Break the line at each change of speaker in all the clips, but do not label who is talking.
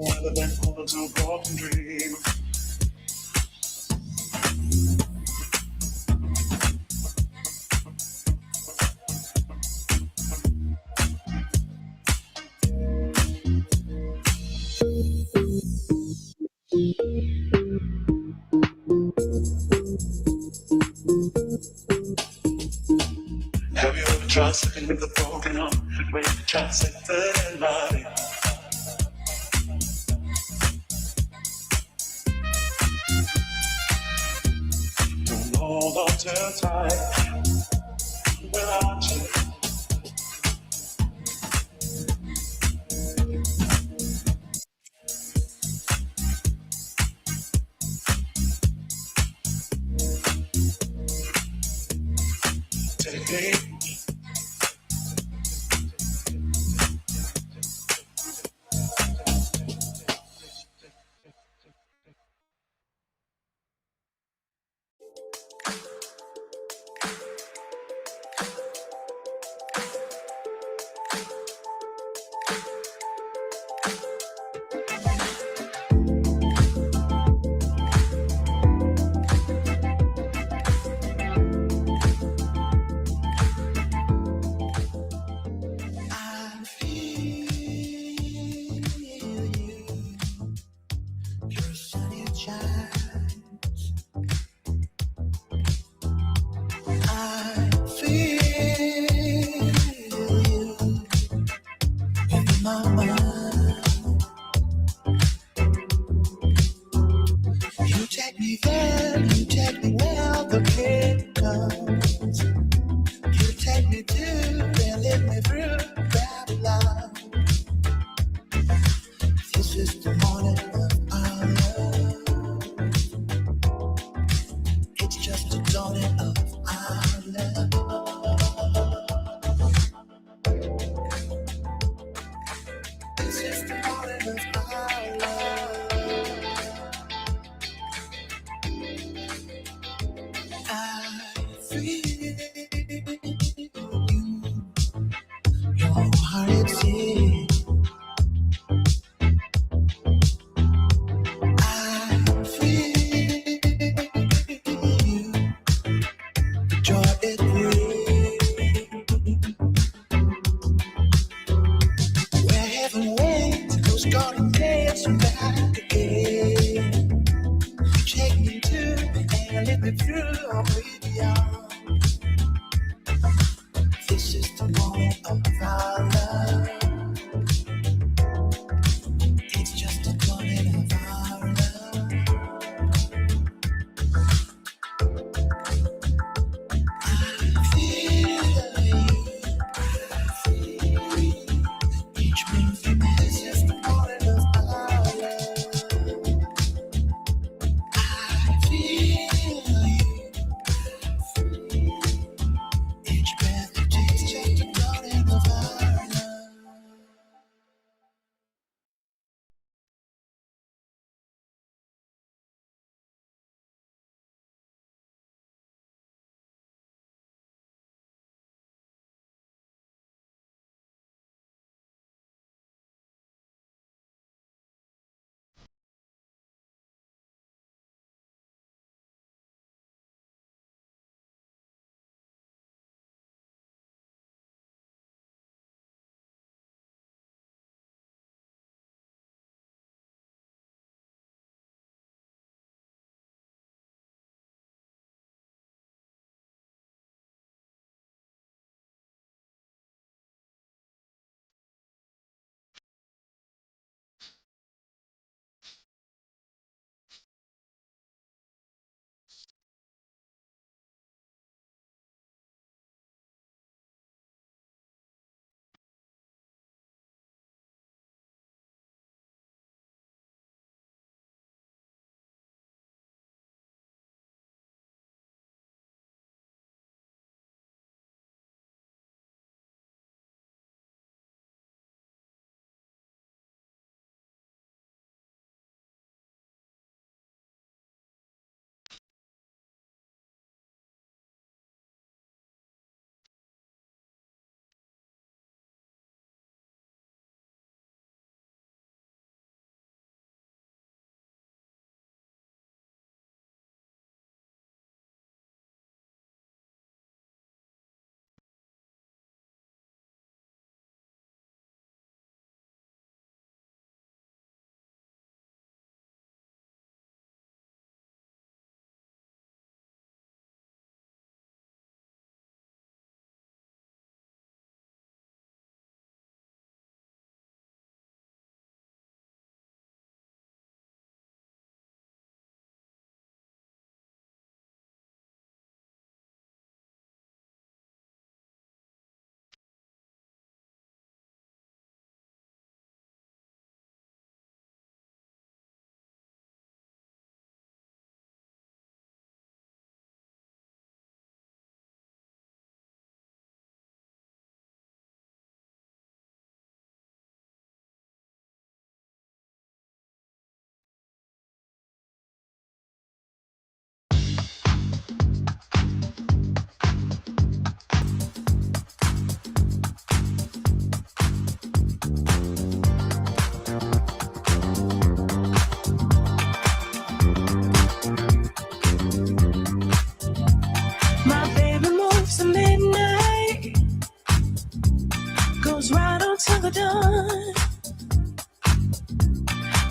rather than hold on to a broken dream. Have you ever tried sleeping with a broken arm? Where you try to say that lie? Don't hold on too tight without you. Take me.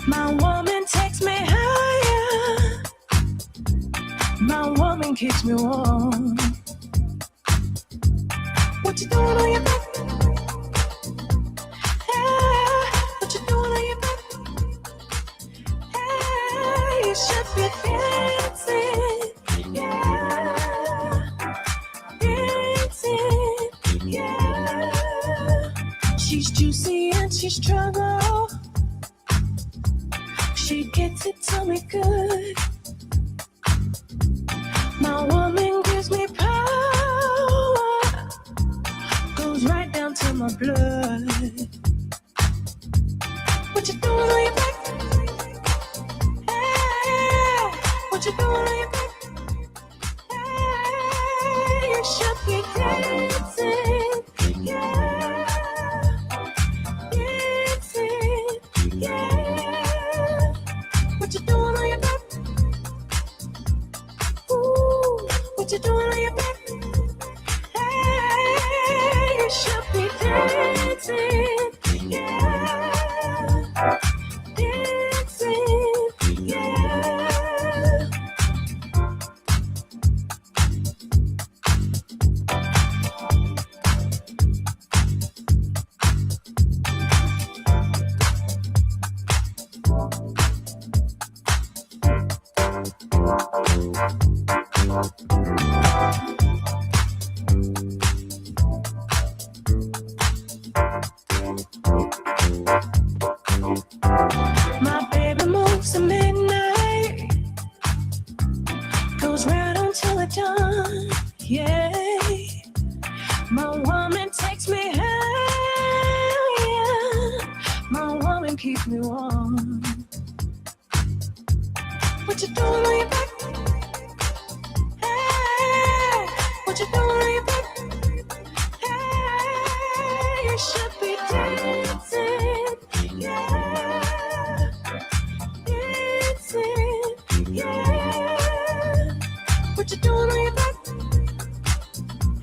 My woman takes me higher. My woman keeps me warm. What you doing on your back? Hey, what you doing on your back? Hey, you should be dancing, yeah, dancing, yeah. She's juicy and she's trouble. She gets it to me good. My woman gives me power, goes right down to my blood. What you doing on your back? Hey, what you doing on your back? Hey, you should be dancing, yeah, dancing, yeah. What you doing on your back? Ooh, what you doing on your back? Hey, you should be dancing, yeah, dancing, yeah. My baby moves at midnight, goes right on till the dawn, yeah. My woman takes me higher. My woman keeps me warm. What you doing on your back? Hey, what you doing on your back? Hey, you should be dancing, yeah, dancing, yeah. What you doing on your back?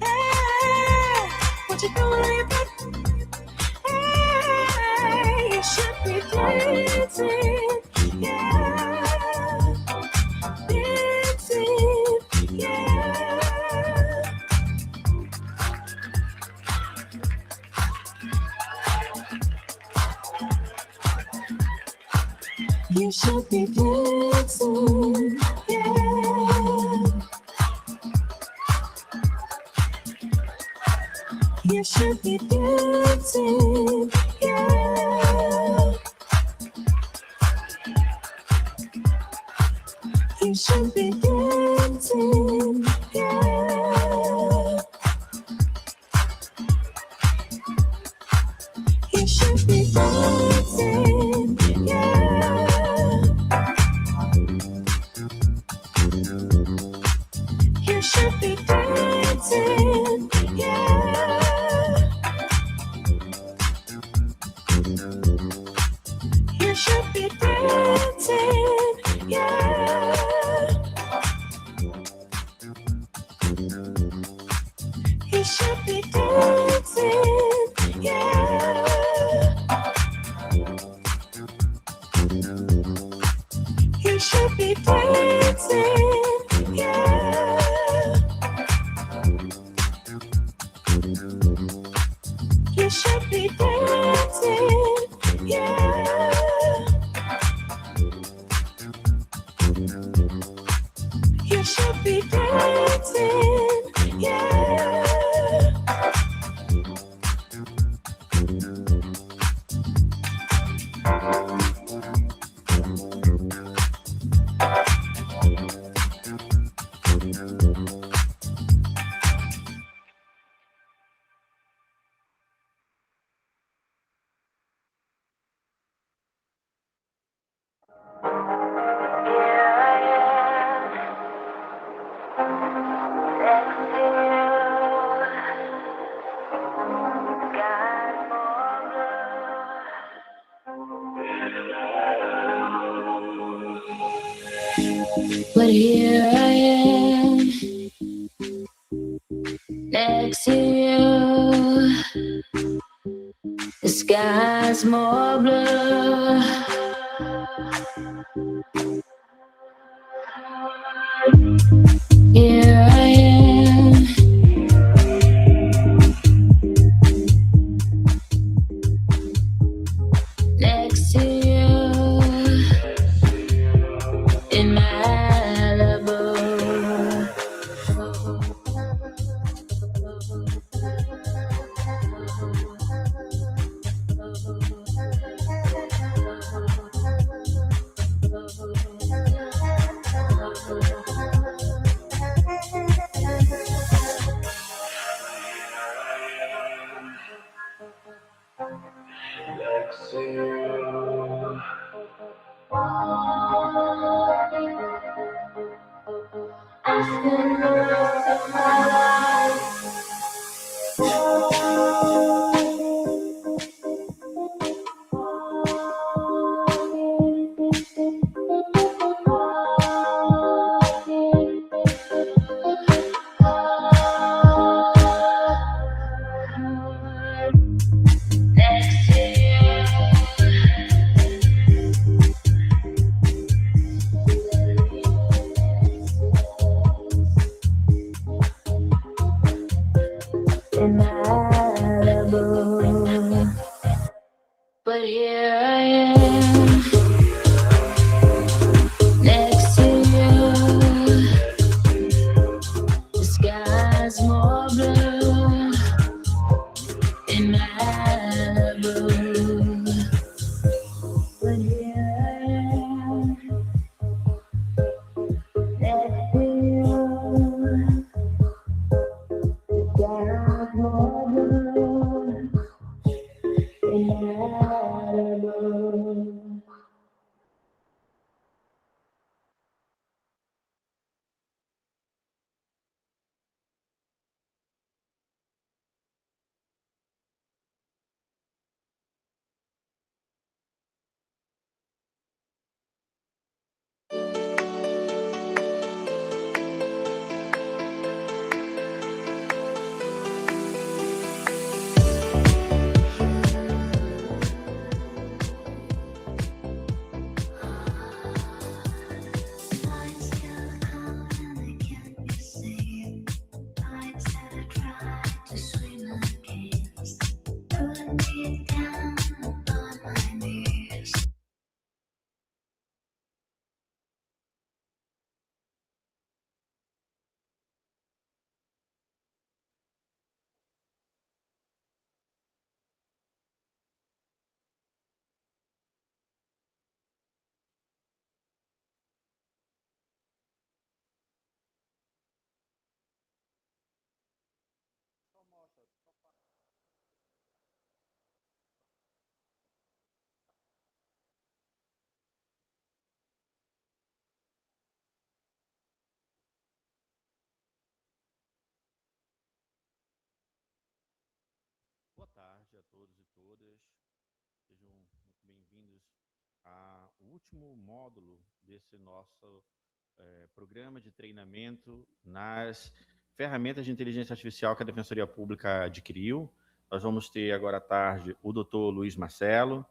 Hey, what you doing on your back? Hey, you should be dancing, yeah, dancing, yeah. You should be dancing, yeah. You should be dancing, yeah. You should be dancing, yeah. You should be dancing, yeah. You should be dancing, yeah. You should be dancing, yeah. You should be dancing, yeah. You should be dancing, yeah. You should be dancing, yeah. You should be dancing, yeah. But here I am, next to you. The sky's more blue. Here I am. Next to you in Malibu.
Next to you.
I spend the rest of my life. Next to you in Malibu. But here I am, next to you. The sky's more blue in Malibu. But here I am, next to you. The sky's more blue in Malibu.
Boa tarde a todos e todas. Sejam muito bem-vindos ao último módulo desse nosso programa de treinamento nas ferramentas de inteligência artificial que a Defensoria Pública adquiriu. Nós vamos ter agora à tarde o doutor Luiz Marcelo,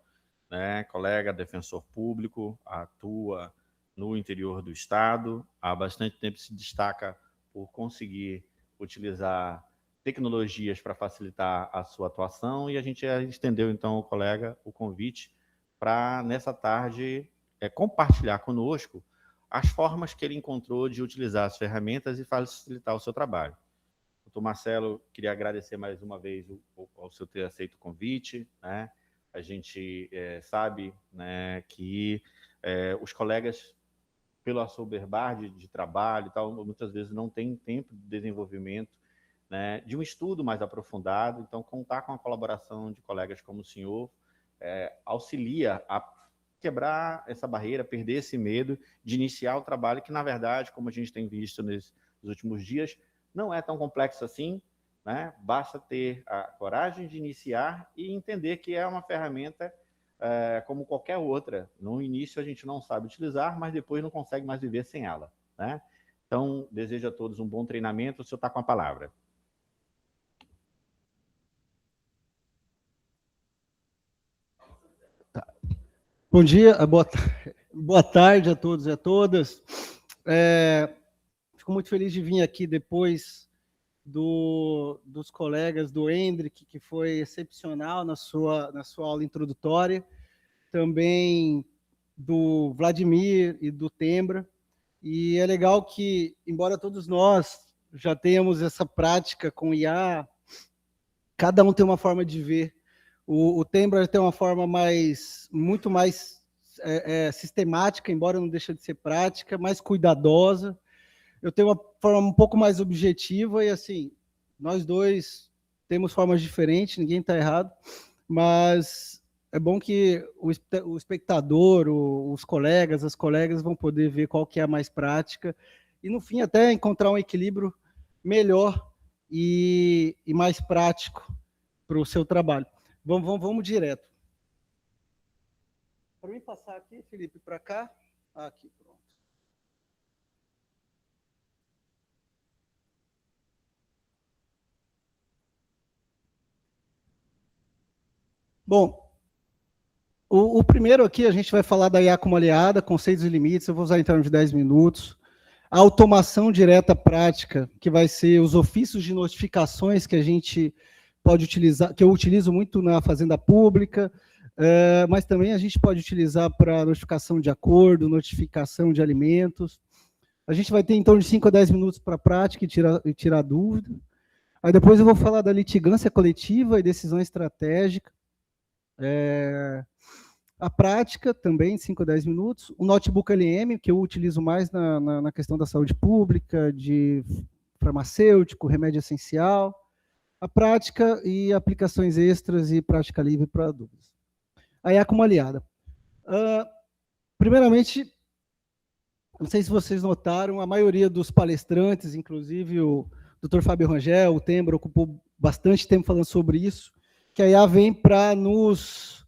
né, colega defensor público, atua no interior do Estado, há bastante tempo se destaca por conseguir utilizar tecnologias para facilitar a sua atuação, e a gente estendeu, então, ao colega o convite para, nessa tarde, compartilhar conosco as formas que ele encontrou de utilizar as ferramentas e facilitar o seu trabalho. Doutor Marcelo, queria agradecer mais uma vez ao seu ter aceito o convite, né? A gente sabe, né, que os colegas, pelo assoberbar de trabalho e tal, muitas vezes não têm tempo de desenvolvimento, né, de um estudo mais aprofundado. Então, contar com a colaboração de colegas como o senhor auxilia a quebrar essa barreira, perder esse medo de iniciar o trabalho, que, na verdade, como a gente tem visto nos últimos dias, não é tão complexo assim, né? Basta ter a coragem de iniciar e entender que é uma ferramenta como qualquer outra. No início a gente não sabe utilizar, mas depois não consegue mais viver sem ela, né? Então, desejo a todos um bom treinamento. O senhor está com a palavra.
Bom dia, boa tarde. Boa tarde a todos e a todas. Fico muito feliz de vir aqui depois dos colegas do Hendrik, que foi excepcional na sua aula introdutória, também do Vladimir e do Tembra. E é legal que, embora todos nós já tenhamos essa prática com IA, cada um tem uma forma de ver. O Tembra tem uma forma muito mais sistemática, embora não deixe de ser prática, mais cuidadosa. Eu tenho uma forma um pouco mais objetiva e, assim, nós dois temos formas diferentes, ninguém está errado, mas é bom que o espectador, os colegas, as colegas vão poder ver qual que é a mais prática e, no fim, até encontrar um equilíbrio melhor e mais prático para o seu trabalho. Vamos direto. Para mim passar aqui, Felipe, para cá. Aqui, pronto. Bom, o primeiro aqui a gente vai falar da IA como aliada, conceitos e limites, eu vou usar em torno de 10 minutos. A automação direta prática, que vai ser os ofícios de notificações que a gente pode utilizar, que eu utilizo muito na fazenda pública, mas também a gente pode utilizar para notificação de acordo, notificação de alimentos. A gente vai ter em torno de 5 a 10 minutos para a prática e tirar dúvida. Aí depois eu vou falar da litigância coletiva e decisão estratégica. A prática também, 5 a 10 minutos. O notebook LM, que eu utilizo mais na questão da saúde pública, de farmacêutico, remédio essencial. A prática e aplicações extras e prática livre para dúvidas. A IA como aliada. Primeiramente, não sei se vocês notaram, a maioria dos palestrantes, inclusive o Dr. Fábio Rangel, o Tembra, ocupou bastante tempo falando sobre isso, que a IA vem para nos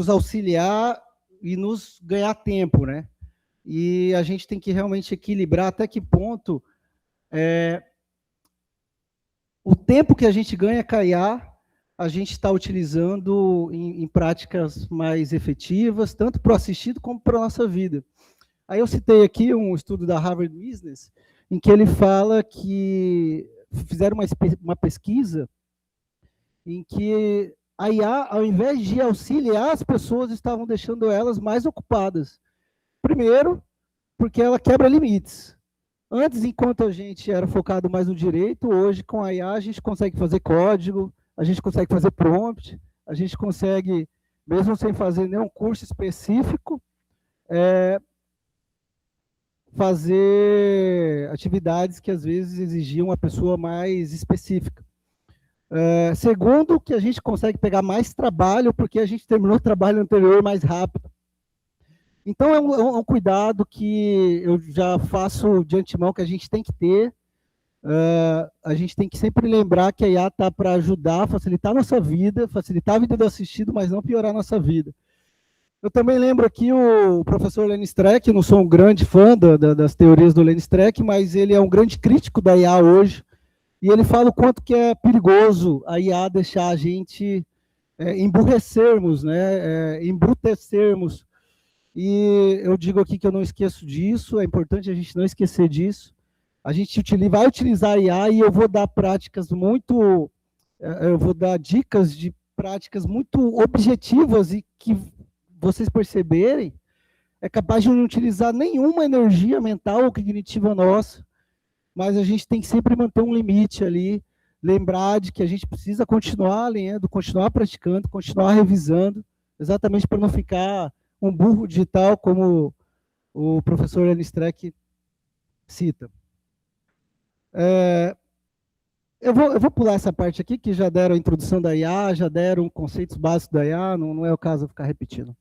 auxiliar e nos ganhar tempo, né? E a gente tem que realmente equilibrar até que ponto o tempo que a gente ganha com a IA, a gente está utilizando em práticas mais efetivas, tanto para o assistido como para a nossa vida. Aí eu citei aqui um estudo da Harvard Business, em que ele fala que fizeram uma pesquisa em que a IA, ao invés de auxiliar as pessoas, estavam deixando elas mais ocupadas. Primeiro, porque ela quebra limites. Antes, enquanto a gente era focado mais no direito, hoje com a IA a gente consegue fazer código, a gente consegue fazer prompt, a gente consegue, mesmo sem fazer nenhum curso específico, fazer atividades que às vezes exigiam uma pessoa mais específica. Segundo, que a gente consegue pegar mais trabalho, porque a gente terminou o trabalho anterior mais rápido. Então, é um cuidado que eu já faço de antemão, que a gente tem que ter. A gente tem que sempre lembrar que a IA está para ajudar, facilitar a nossa vida, facilitar a vida do assistido, mas não piorar a nossa vida. Eu também lembro aqui o professor Lenny Streck, não sou um grande fã das teorias do Lenny Streck, mas ele é um grande crítico da IA hoje, e ele fala o quanto que é perigoso a IA deixar a gente emburrecermos, né, embrutecermos. E eu digo aqui que eu não esqueço disso, é importante a gente não esquecer disso. A gente vai utilizar a IA e eu vou dar eu vou dar dicas de práticas muito objetivas e que vocês perceberem, é capaz de não utilizar nenhuma energia mental ou cognitiva nossa, mas a gente tem que sempre manter um limite ali, lembrar de que a gente precisa continuar lendo, continuar praticando, continuar revisando, exatamente para não ficar um burro digital, como o professor Lenny Streck cita. Eu vou pular essa parte aqui, que já deram a introdução da IA, já deram conceitos básicos da IA, não é o caso eu ficar repetindo.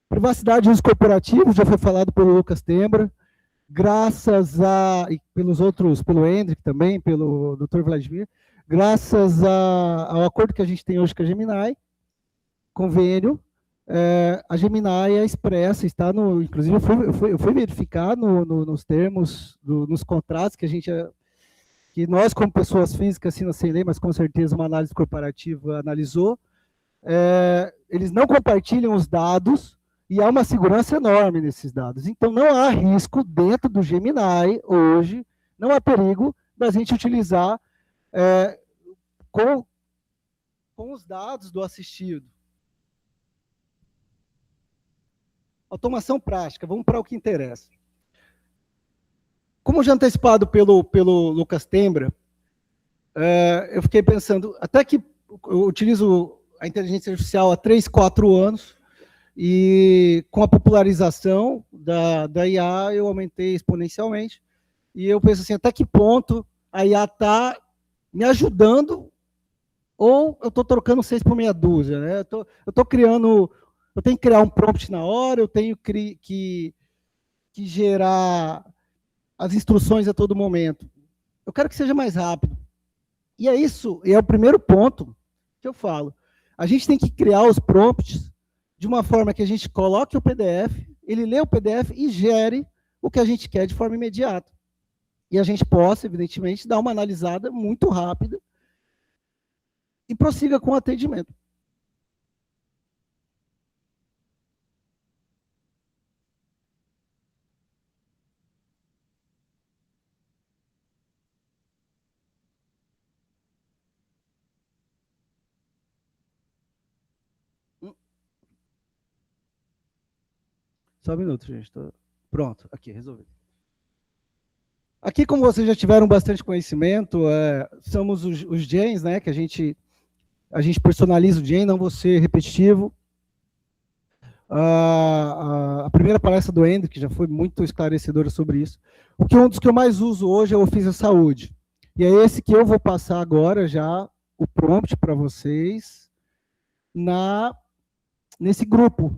Privacidade e uso corporativo, já foi falado pelo Lucas Tembra, graças e pelos outros, pelo Hendrik também, pelo Dr. Vladimir, graças ao acordo que a gente tem hoje com a Gemini, convênio, a Gemini é expressa, está no, inclusive eu fui verificar nos termos, nos contratos que nós como pessoas físicas assinam sem lei, mas com certeza uma análise corporativa analisou, eles não compartilham os dados, E há uma segurança enorme nesses dados. Então, não há risco dentro do Gemini, hoje, não há perigo da gente utilizar com os dados do assistido. Automação prática, vamos para o que interessa. Como já antecipado pelo Lucas Tembra, eu fiquei pensando, até que eu utilizo a inteligência artificial há 3, 4 anos, e com a popularização da IA, eu aumentei exponencialmente, e eu penso assim, até que ponto a IA está me ajudando, ou eu estou trocando 6 por meia dúzia, né? Eu estou criando, eu tenho que criar um prompt na hora, eu tenho que gerar as instruções a todo momento. Eu quero que seja mais rápido. E é isso, é o primeiro ponto que eu falo. A gente tem que criar os prompts de uma forma que a gente coloque o PDF, ele lê o PDF e gere o que a gente quer de forma imediata. E a gente possa, evidentemente, dar uma analisada muito rápida e prossiga com o atendimento. Só um minuto, gente. Pronto, aqui, resolvi. Aqui, como vocês já tiveram bastante conhecimento, somos os gens, né, que a gente personaliza o gen, não vou ser repetitivo. A primeira palestra do Ender, que já foi muito esclarecedora sobre isso. Um dos que eu mais uso hoje é o Ofício da Saúde. E é esse que eu vou passar agora já o prompt para vocês nesse grupo,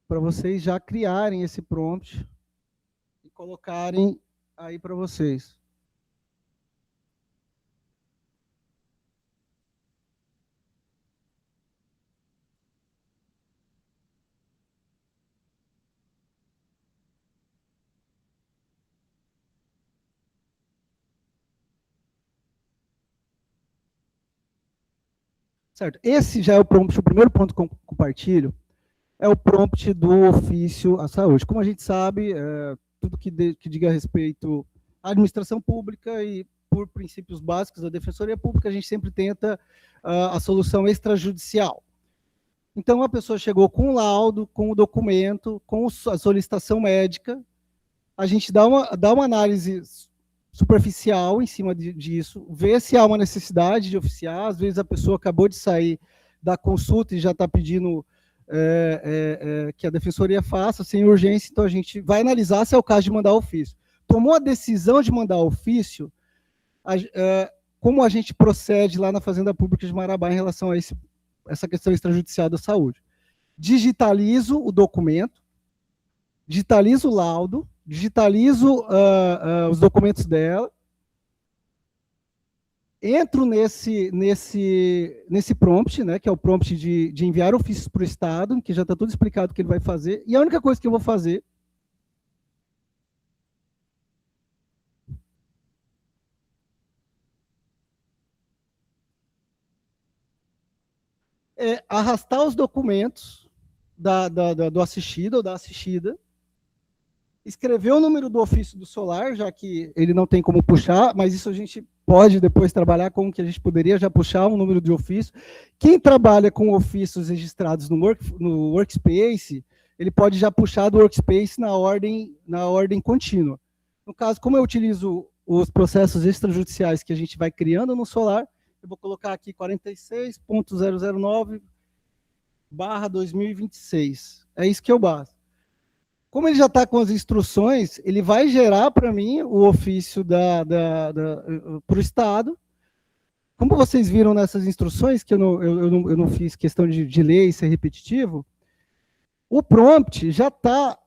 para vocês já criarem esse prompt e colocarem aí para vocês. Certo, esse já é o prompt, o primeiro ponto que eu compartilho é o prompt do ofício à saúde. Como a gente sabe, tudo que diga respeito à administração pública e por princípios básicos da Defensoria Pública, a gente sempre tenta a solução extrajudicial. Então, a pessoa chegou com o laudo, com o documento, com a solicitação médica, a gente dá uma análise superficial em cima disso, vê se há uma necessidade de oficiar, às vezes a pessoa acabou de sair da consulta e já está pedindo que a defensoria faça sem urgência, então a gente vai analisar se é o caso de mandar ofício. Tomou a decisão de mandar ofício, como a gente procede lá na Fazenda Pública de Marabá em relação a essa questão extrajudicial da saúde? Digitalizo o documento, digitalizo o laudo, digitalizo os documentos dela, entro nesse prompt, né, que é o prompt de enviar ofícios para o Estado, que já está tudo explicado o que ele vai fazer, e a única coisa que eu vou fazer é arrastar os documentos do assistido ou da assistida, escrever o número do ofício do solar, já que ele não tem como puxar, mas isso a gente pode depois trabalhar com que a gente poderia já puxar um número de ofício. Quem trabalha com ofícios registrados no Workspace, ele pode já puxar do Workspace na ordem contínua. No caso, como eu utilizo os processos extrajudiciais que a gente vai criando no Solar, eu vou colocar aqui 46.009/2026. É isso que eu basto. Como ele já está com as instruções, ele vai gerar para mim o ofício para o Estado. Como vocês viram nessas instruções, que eu não fiz questão de ler e ser repetitivo, o prompt já está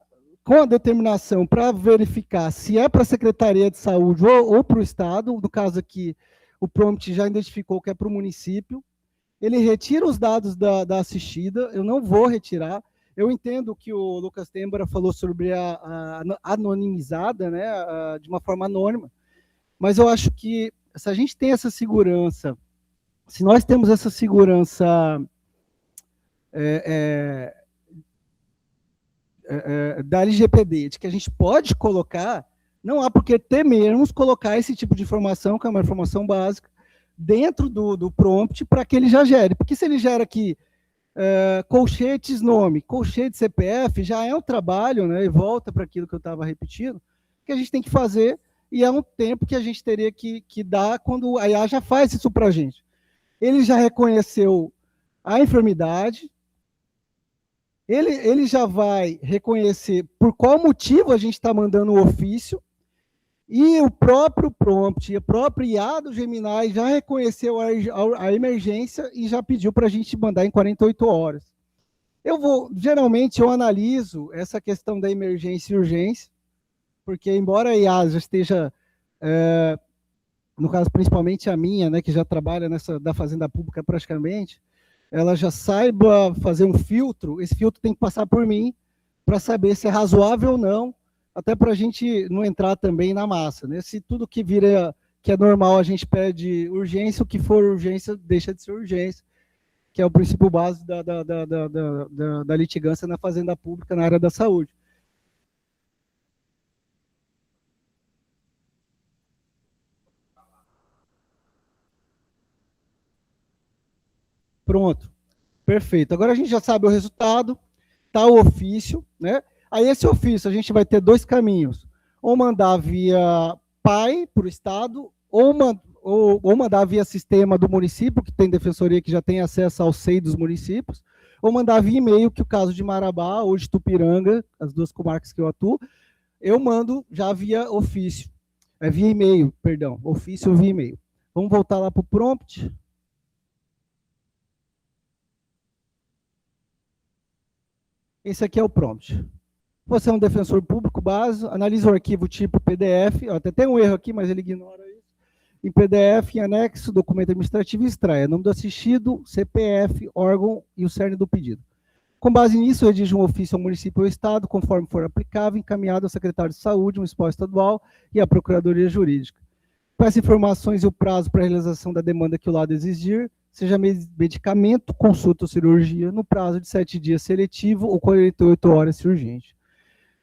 com a determinação para verificar se é para a Secretaria de Saúde ou para o Estado. No caso aqui, o prompt já identificou que é para o município. Ele retira os dados da assistida, eu não vou retirar. Eu entendo que o Lucas Tembra falou sobre a anonimizada, né, de uma forma anônima, mas eu acho que se a gente tem essa segurança, se nós temos essa segurança da LGPD, de que a gente pode colocar, não há por que temermos colocar esse tipo de informação, que é uma informação básica, dentro do prompt para que ele já gere. Porque se ele gera aqui colchetes nome, colchete CPF, já é um trabalho, né, e volta para aquilo que eu estava repetindo, que a gente tem que fazer, e é um tempo que a gente teria que dar quando a IA já faz isso para a gente. Ele já reconheceu a enfermidade, ele já vai reconhecer por qual motivo a gente está mandando o ofício, e o próprio prompt, a própria IA do Gemini já reconheceu a emergência e já pediu para a gente mandar em 48 horas. Geralmente eu analiso essa questão da emergência e urgência, porque embora a IA já esteja, no caso principalmente a minha, né, que já trabalha da Fazenda Pública praticamente, ela já saiba fazer um filtro, esse filtro tem que passar por mim para saber se é razoável ou não, até para a gente não entrar também na massa, né? Se tudo que vira que é normal a gente pede urgência, o que for urgência deixa de ser urgência, que é o princípio básico da litigância na Fazenda Pública na área da saúde. Pronto, perfeito. Agora a gente já sabe o resultado, tá o ofício, né? Aí esse ofício a gente vai ter dois caminhos, ou mandar via PAI para o Estado, ou mandar via sistema do município, que tem defensoria que já tem acesso ao SEI dos municípios, ou mandar via e-mail, que o caso de Marabá ou de Tupiranga, as duas comarcas que eu atuo, eu mando já via ofício, via e-mail, perdão, ofício via e-mail. Vamos voltar lá para o prompt. Esse aqui é o prompt. Você é um defensor público base, analisa o arquivo tipo PDF, até tem um erro aqui, mas ele ignora isso. Em PDF, em anexo, documento administrativo, extrai nome do assistido, CPF, órgão e o cerne do pedido. Com base nisso, redige um ofício ao município ou estado, conforme for aplicável, encaminhado ao secretário de saúde, municipal estadual e à procuradoria jurídica. Peça informações e o prazo para a realização da demanda que o lado exigir, seja medicamento, consulta ou cirurgia, no prazo de 7 dias seletivo ou 48 horas se urgente.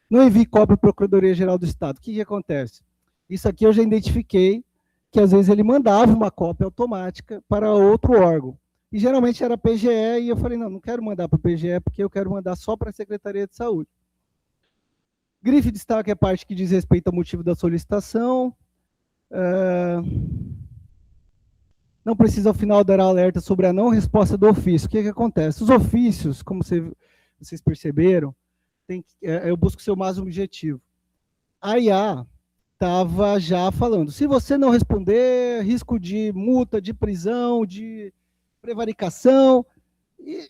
Não envie cópia para a Procuradoria-Geral do Estado. O que acontece? Isso aqui eu já identifiquei, que às vezes ele mandava uma cópia automática para outro órgão. E geralmente era PGE, e eu falei, não quero mandar para o PGE, porque eu quero mandar só para a Secretaria de Saúde. Grife de destaque é a parte que diz respeito ao motivo da solicitação. Não precisa, ao final, dar alerta sobre a não resposta do ofício. O que acontece? Os ofícios, como vocês perceberam, eu busco ser o mais objetivo. A IA estava já falando, se você não responder, risco de multa, de prisão, de prevaricação, e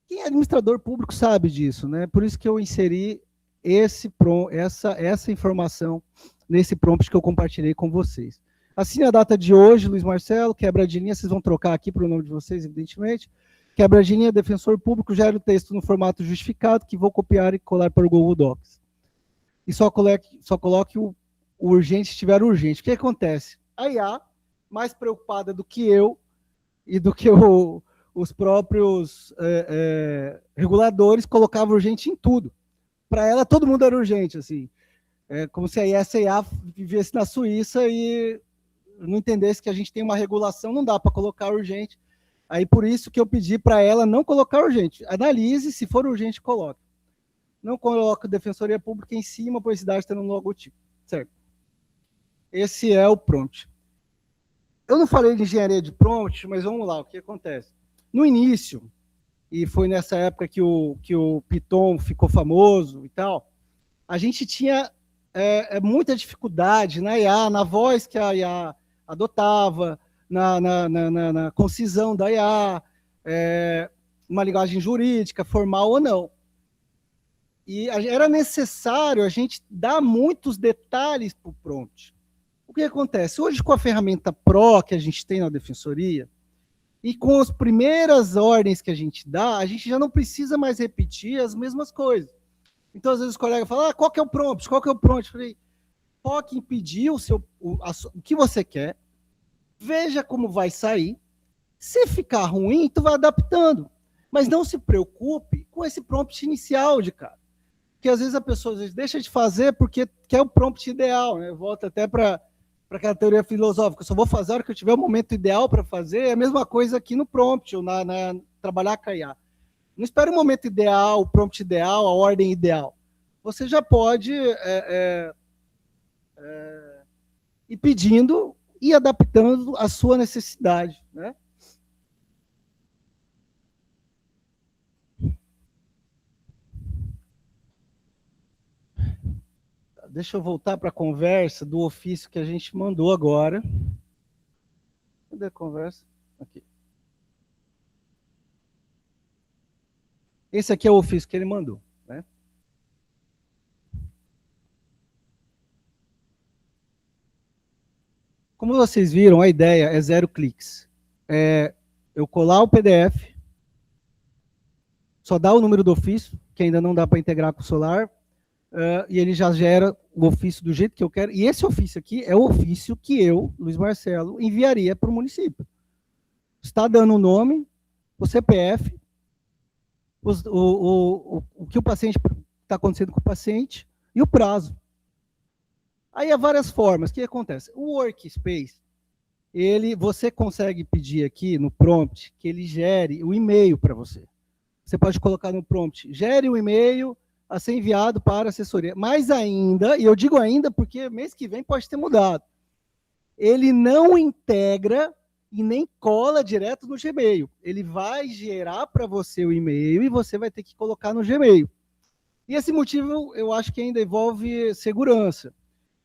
quem é administrador público sabe disso, né? Por isso que eu inseri essa informação nesse prompt que eu compartilhei com vocês. Assim, a data de hoje, Luiz Marcelo, quebra de linha, vocês vão trocar aqui para o nome de vocês, evidentemente. Quebra de linha, defensor público, gera o texto no formato justificado, que vou copiar e colar para o Google Docs. E só coloque o urgente se estiver urgente. O que acontece? A IA, mais preocupada do que eu e do que os próprios reguladores, colocava urgente em tudo. Para ela, todo mundo era urgente, assim. Como se essa IA vivesse na Suíça e não entendesse que a gente tem uma regulação, não dá para colocar urgente. Aí, por isso que eu pedi para ela não colocar urgente. Analise, se for urgente, coloque. Não coloque Defensoria Pública em cima, por cidade está no logotipo. Certo? Esse é o prompt. Eu não falei de engenharia de prompt, mas vamos lá, o que acontece? No início, e foi nessa época que o Python ficou famoso e tal, a gente tinha muita dificuldade na IA, na voz que a IA adotava, na concisão da IA, uma linguagem jurídica, formal ou não. E era necessário a gente dar muitos detalhes para o prompt. O que acontece? Hoje, com a ferramenta Pro que a gente tem na Defensoria, e com as primeiras ordens que a gente dá, a gente já não precisa mais repetir as mesmas coisas. Então, às vezes, os colegas falam, qual que é o prompt? Qual que é o prompt? Eu falei, foque em pedir o que você quer, veja como vai sair. Se ficar ruim, tu vai adaptando. Mas não se preocupe com esse prompt inicial de cara. Porque às vezes a pessoa deixa de fazer porque quer o prompt ideal, né? Volta até para aquela teoria filosófica, eu só vou fazer a hora que eu tiver o momento ideal para fazer. É a mesma coisa aqui no prompt, ou na trabalhar com a IA. Não espere o momento ideal, o prompt ideal, a ordem ideal. Você já pode ir pedindo e adaptando a sua necessidade, né? Deixa eu voltar para a conversa do ofício que a gente mandou agora. Cadê a conversa? Aqui. Esse aqui é o ofício que ele mandou, né? Como vocês viram, a ideia é 0 cliques. Eu colar o PDF, só dá o número do ofício, que ainda não dá para integrar com o Solar, e ele já gera o ofício do jeito que eu quero. E esse ofício aqui é o ofício que eu, Luiz Marcelo, enviaria para o município. Está dando o nome, o CPF, o que o paciente está acontecendo com o paciente e o prazo. Aí há várias formas. O que acontece? O Workspace, você consegue pedir aqui no prompt que ele gere o e-mail para você. Você pode colocar no prompt, gere o e-mail a ser enviado para a assessoria. Mas ainda, e eu digo ainda porque mês que vem pode ter mudado, ele não integra e nem cola direto no Gmail. Ele vai gerar para você o e-mail e você vai ter que colocar no Gmail. E esse motivo eu acho que ainda envolve segurança.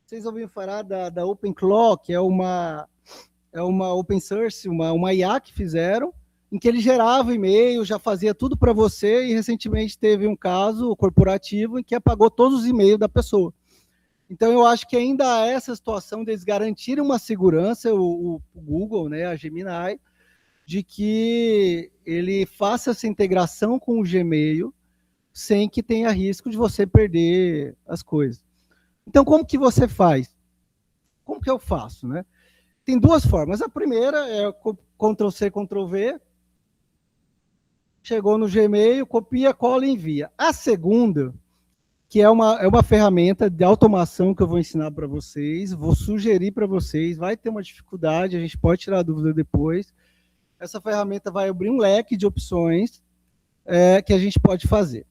Vocês ouviram falar da OpenClaw, que é uma open source, uma IA que fizeram, em que ele gerava e-mail, já fazia tudo para você, e recentemente teve um caso corporativo em que apagou todos os e-mails da pessoa. Então, eu acho que ainda há essa situação deles garantirem uma segurança, o Google, né, a Gemini, de que ele faça essa integração com o Gmail sem que tenha risco de você perder as coisas. Então, como que você faz? Como que eu faço, né? Tem duas formas. A primeira é Ctrl+C, Ctrl+V. Chegou no Gmail, copia, cola e envia. A segunda, que é uma ferramenta de automação que eu vou ensinar para vocês, vou sugerir para vocês, vai ter uma dificuldade, a gente pode tirar a dúvida depois. Essa ferramenta vai abrir um leque de opções que a gente pode fazer.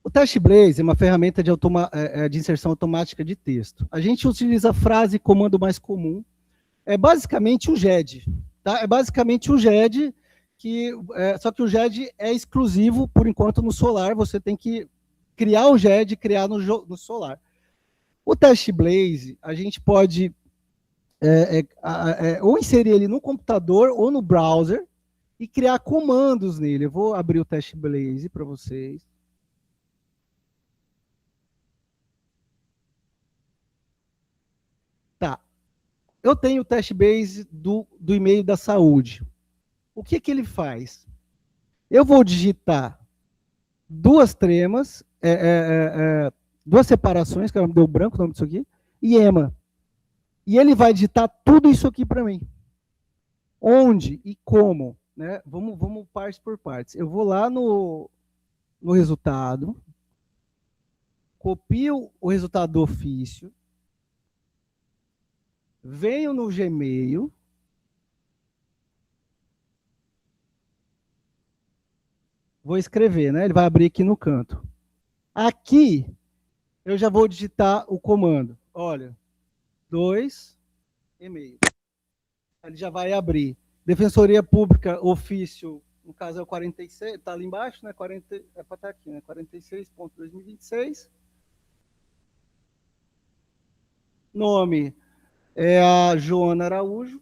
O TestBlaze é uma ferramenta de inserção automática de texto. A gente utiliza a frase comando mais comum. É basicamente o GED. Tá? É basicamente o GED, só que o GED é exclusivo, por enquanto, no Solar. Você tem que criar o GED e criar no Solar. O TestBlaze, a gente pode ou inserir ele no computador ou no browser e criar comandos nele. Eu vou abrir o TestBlaze para vocês. Tá. Eu tenho o TestBlaze do e-mail da saúde. O que ele faz? Eu vou digitar duas tremas, duas separações, que deu branco o nome disso aqui, e EMA. E ele vai digitar tudo isso aqui para mim. Onde e como, né? Vamos partes por partes. Eu vou lá no resultado, copio o resultado do ofício, venho no Gmail, vou escrever, né? Ele vai abrir aqui no canto. Aqui, eu já vou digitar o comando. Olha, 2, e-mail. Ele já vai abrir. Defensoria Pública, ofício, no caso é o 46, está ali embaixo, né? 40, é para estar aqui, né? 46.2026. Nome é a Joana Araújo.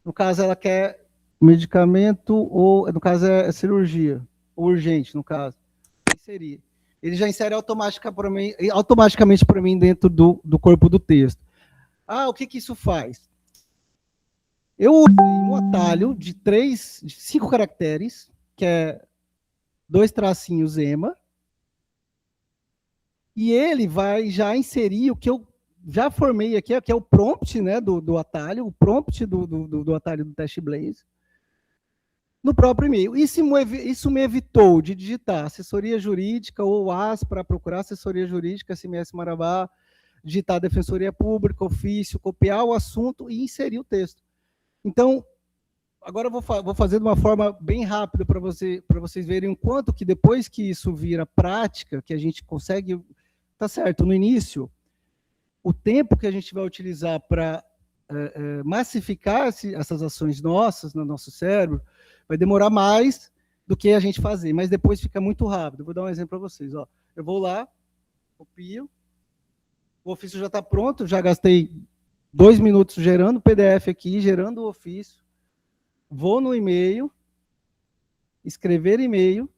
No caso, ela quer medicamento, ou no caso é cirurgia, urgente, no caso. Inserir. Ele já insere automaticamente para mim dentro do corpo do texto. O que isso faz? Eu usei um atalho de 5 caracteres, que é 2 tracinhos EMA, e ele vai já inserir o que eu já formei aqui, que é o prompt, né, do atalho, o prompt do atalho do Teste Blaze, no próprio e-mail. Isso me evitou de digitar assessoria jurídica ou AS para procurar assessoria jurídica, SMS Marabá, digitar defensoria pública, ofício, copiar o assunto e inserir o texto. Então, agora eu vou fazer de uma forma bem rápida para vocês verem o quanto que depois que isso vira prática, que a gente consegue, tá certo, no início, o tempo que a gente vai utilizar para massificar essas ações nossas no nosso cérebro vai demorar mais do que a gente fazer, mas depois fica muito rápido. Vou dar um exemplo para vocês. Ó. Eu vou lá, copio, o ofício já está pronto, já gastei 2 minutos gerando o PDF aqui, gerando o ofício, vou no e-mail, escrever e-mail,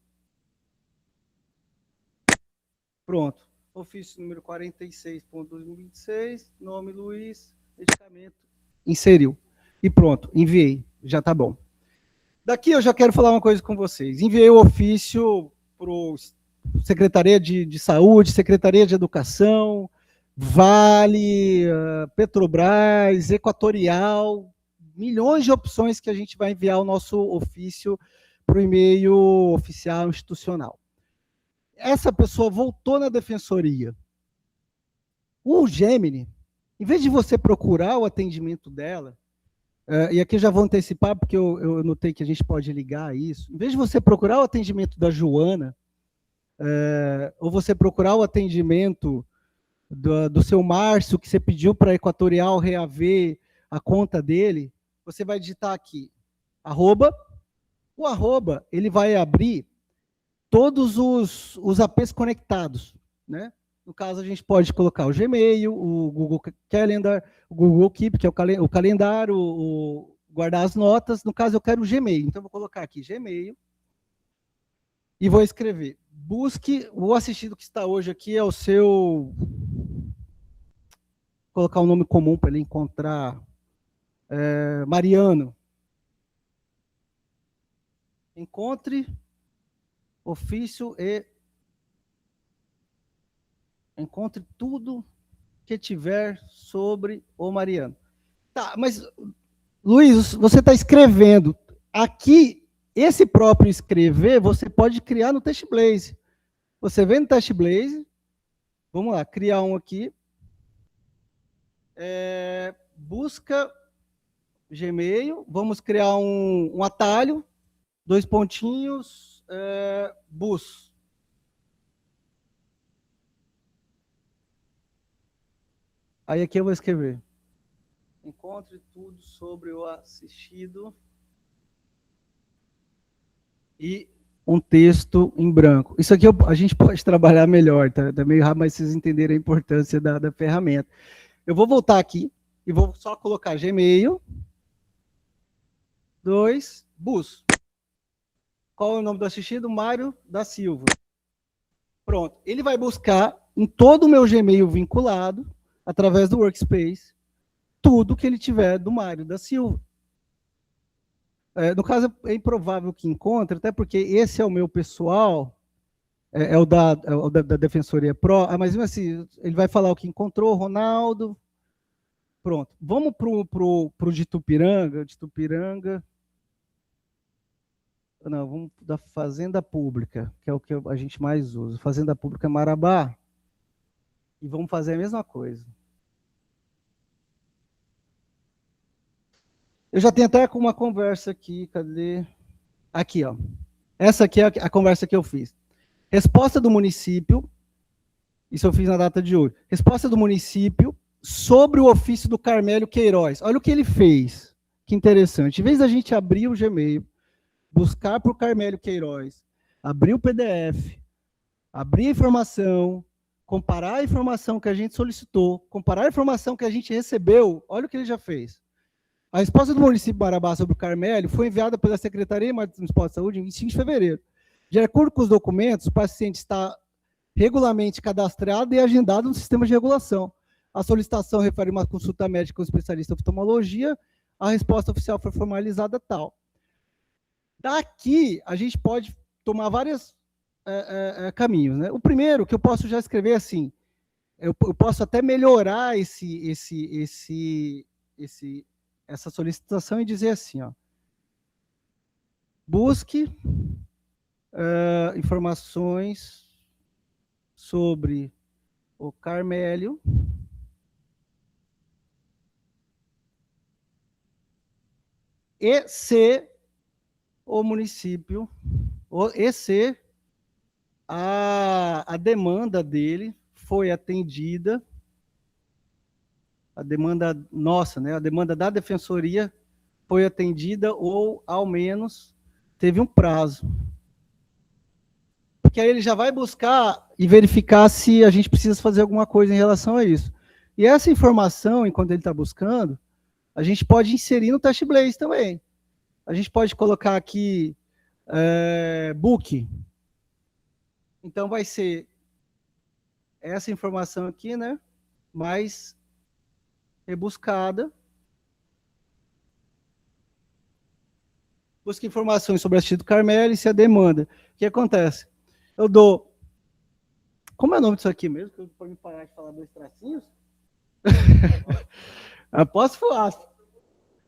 pronto. Ofício número 46.2026, nome Luiz, medicamento, inseriu. E pronto, enviei, já está bom. Daqui eu já quero falar uma coisa com vocês. Enviei o ofício para Secretaria de Saúde, Secretaria de Educação, Vale, Petrobras, Equatorial, milhões de opções que a gente vai enviar o nosso ofício para o e-mail oficial institucional. Essa pessoa voltou na defensoria. O Gemini, em vez de você procurar o atendimento dela, e aqui eu já vou antecipar, porque eu notei que a gente pode ligar isso, em vez de você procurar o atendimento da Joana, ou você procurar o atendimento do seu Márcio, que você pediu para a Equatorial reaver a conta dele, você vai digitar aqui, arroba, o arroba, ele vai abrir todos os APs conectados, né? No caso, a gente pode colocar o Gmail, o Google Calendar, o Google Keep, que é o calendário, o guardar as notas. No caso, eu quero o Gmail. Então, eu vou colocar aqui Gmail e vou escrever. Busque o assistido que está hoje aqui, é o seu... Vou colocar um nome comum para ele encontrar. Mariano. Encontre ofício e encontre tudo que tiver sobre o Mariano. Tá, mas, Luiz, você está escrevendo. Aqui, esse próprio escrever, você pode criar no Teste Blaze. Você vem no Teste Blaze, vamos lá, criar um aqui. Busca Gmail, vamos criar um atalho, 2 pontinhos, bus. Aí aqui eu vou escrever. Encontre tudo sobre o assistido e um texto em branco. Isso aqui a gente pode trabalhar melhor, tá meio rápido, mas vocês entenderem a importância da ferramenta. Eu vou voltar aqui e vou só colocar Gmail, 2, bus. Qual é o nome do assistido? Mário da Silva. Pronto. Ele vai buscar em todo o meu Gmail vinculado, através do Workspace, tudo que ele tiver do Mário da Silva. No caso, é improvável que encontre, até porque esse é o meu pessoal, é o da Defensoria Pro, mas assim, ele vai falar o que encontrou, Ronaldo. Pronto. Vamos para o de Itupiranga. Não, vamos da Fazenda Pública, que é o que a gente mais usa. Fazenda Pública Marabá. E vamos fazer a mesma coisa. Eu já tenho até uma conversa aqui, cadê? Aqui, ó. Essa aqui é a conversa que eu fiz. Resposta do município, isso eu fiz na data de hoje. Resposta do município sobre o ofício do Carmélio Queiroz. Olha o que ele fez. Que interessante. Em vez da gente abrir o Gmail, buscar por Carmélio Queiroz, abrir o PDF, abrir a informação, comparar a informação que a gente solicitou, comparar a informação que a gente recebeu, olha o que ele já fez. A resposta do município de Marabá sobre o Carmélio foi enviada pela Secretaria Municipal de Saúde em 25 de fevereiro. De acordo com os documentos, o paciente está regularmente cadastrado e agendado no sistema de regulação. A solicitação refere uma consulta médica com um especialista em oftalmologia, a resposta oficial foi formalizada tal. Daqui, a gente pode tomar várias caminhos, né? O primeiro que eu posso já escrever assim, eu posso até melhorar essa solicitação e dizer assim, ó, busque informações sobre o Carmélio e se o município, e se a demanda dele foi atendida, a demanda nossa, né, a demanda da defensoria foi atendida ou, ao menos, teve um prazo. Porque aí ele já vai buscar e verificar se a gente precisa fazer alguma coisa em relação a isso. E essa informação, enquanto ele está buscando, a gente pode inserir no Test Blaze também. A gente pode colocar aqui book. Então vai ser essa informação aqui, né? Mais rebuscada. Busca informações sobre a Tito Carmelo e se a demanda. O que acontece? Eu dou... Como é o nome disso aqui mesmo? Que eu pode parar de falar dois tracinhos? Apóstrofo aspas.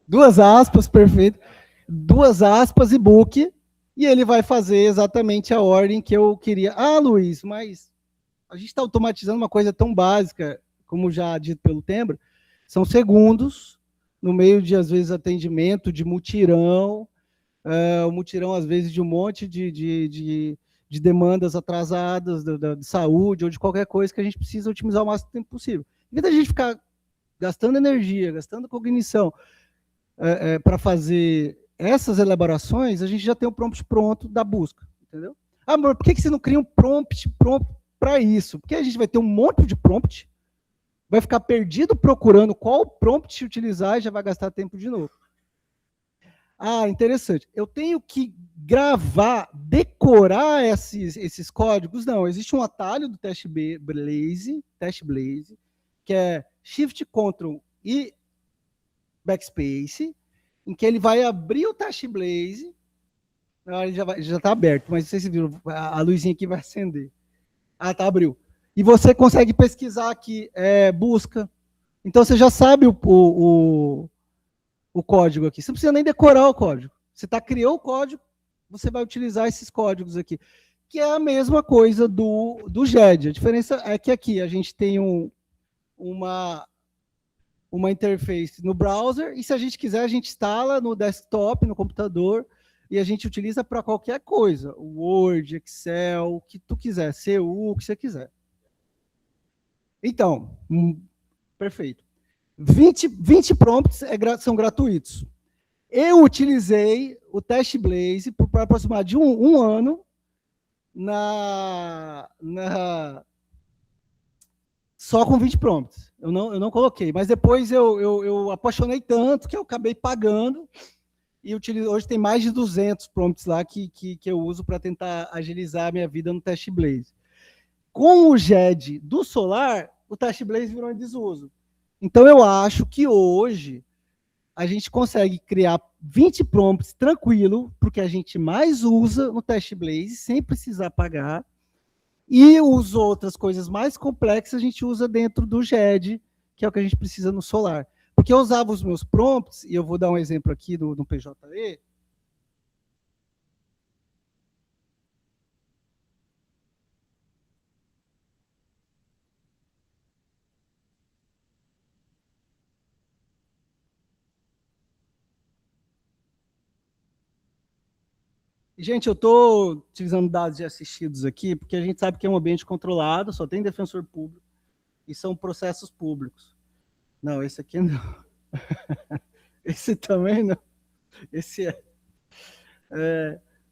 Duas aspas, perfeito. Duas aspas e book. E ele vai fazer exatamente a ordem que eu queria. Ah, Luiz, mas a gente está automatizando uma coisa tão básica, como já dito pelo Tembra, são segundos, no meio de, às vezes, atendimento, de mutirão, o mutirão, às vezes, de um monte de demandas atrasadas de saúde ou de qualquer coisa que a gente precisa otimizar o máximo tempo possível. Em vez da gente ficar gastando energia, gastando cognição para fazer essas elaborações, a gente já tem o prompt pronto da busca, entendeu? Ah, amor, por que você não cria um prompt pronto para isso? Porque a gente vai ter um monte de prompt, vai ficar perdido procurando qual prompt utilizar e já vai gastar tempo de novo. Ah, interessante. Eu tenho que gravar, decorar esses códigos? Não, existe um atalho do Test Blaze, que é Shift, Ctrl e Backspace, em que ele vai abrir o Test Blaze. Não, ele já está aberto, mas não sei se viram, a luzinha aqui vai acender. Ah, tá, abriu. E você consegue pesquisar aqui, busca. Então você já sabe o código aqui. Você não precisa nem decorar o código. Você criou o código, você vai utilizar esses códigos aqui. Que é a mesma coisa do GED. A diferença é que aqui a gente tem uma interface no browser, e se a gente quiser, a gente instala no desktop, no computador, e a gente utiliza para qualquer coisa. Word, Excel, o que tu quiser, CU, o que você quiser. Então, perfeito. 20 prompts são gratuitos. Eu utilizei o Test Blaze por aproximadamente de um ano só com 20 prompts. Eu não coloquei, mas depois eu apaixonei tanto que eu acabei pagando e hoje tem mais de 200 prompts lá que eu uso para tentar agilizar a minha vida no Test Blaze. Com o GED do Solar, o Test Blaze virou em desuso. Então, eu acho que hoje a gente consegue criar 20 prompts tranquilo, porque a gente mais usa no Test Blaze, sem precisar pagar, e as outras coisas mais complexas a gente usa dentro do GED, que é o que a gente precisa no Solar. Porque eu usava os meus prompts, e eu vou dar um exemplo aqui do PJE. Gente, eu estou utilizando dados de assistidos aqui, porque a gente sabe que é um ambiente controlado, só tem defensor público, e são processos públicos. Não, esse aqui não. Esse também não. Esse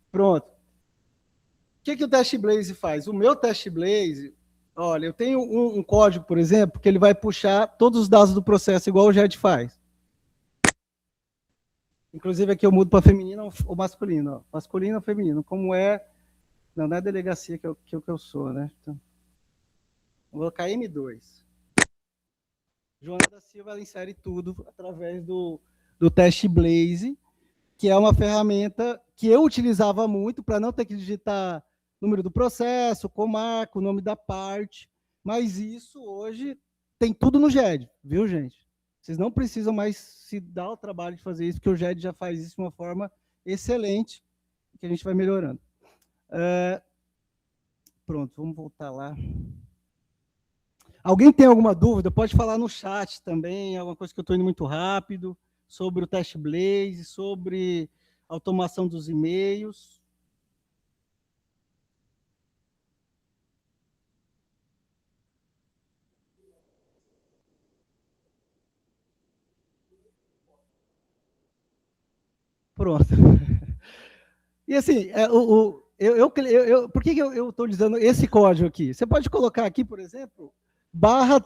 pronto. O que o Test Blaze faz? O meu Test Blaze, olha, eu tenho um código, por exemplo, que ele vai puxar todos os dados do processo, igual o GED faz. Inclusive aqui eu mudo para feminino ou masculino. Ó. Masculino ou feminino, como é... Não é delegacia que eu sou, né? Então, vou colocar M2. Joana da Silva, ela insere tudo através do Test Blaze, que é uma ferramenta que eu utilizava muito para não ter que digitar número do processo, comarca, o nome da parte, mas isso hoje tem tudo no GED, viu, gente? Vocês não precisam mais se dar o trabalho de fazer isso, porque o GED já faz isso de uma forma excelente, que a gente vai melhorando. Pronto, vamos voltar lá. Alguém tem alguma dúvida? Pode falar no chat também, alguma coisa que eu estou indo muito rápido, sobre o Test Blaze, sobre automação dos e-mails. Pronto. E assim, por que eu estou dizendo esse código aqui? Você pode colocar aqui, por exemplo, barra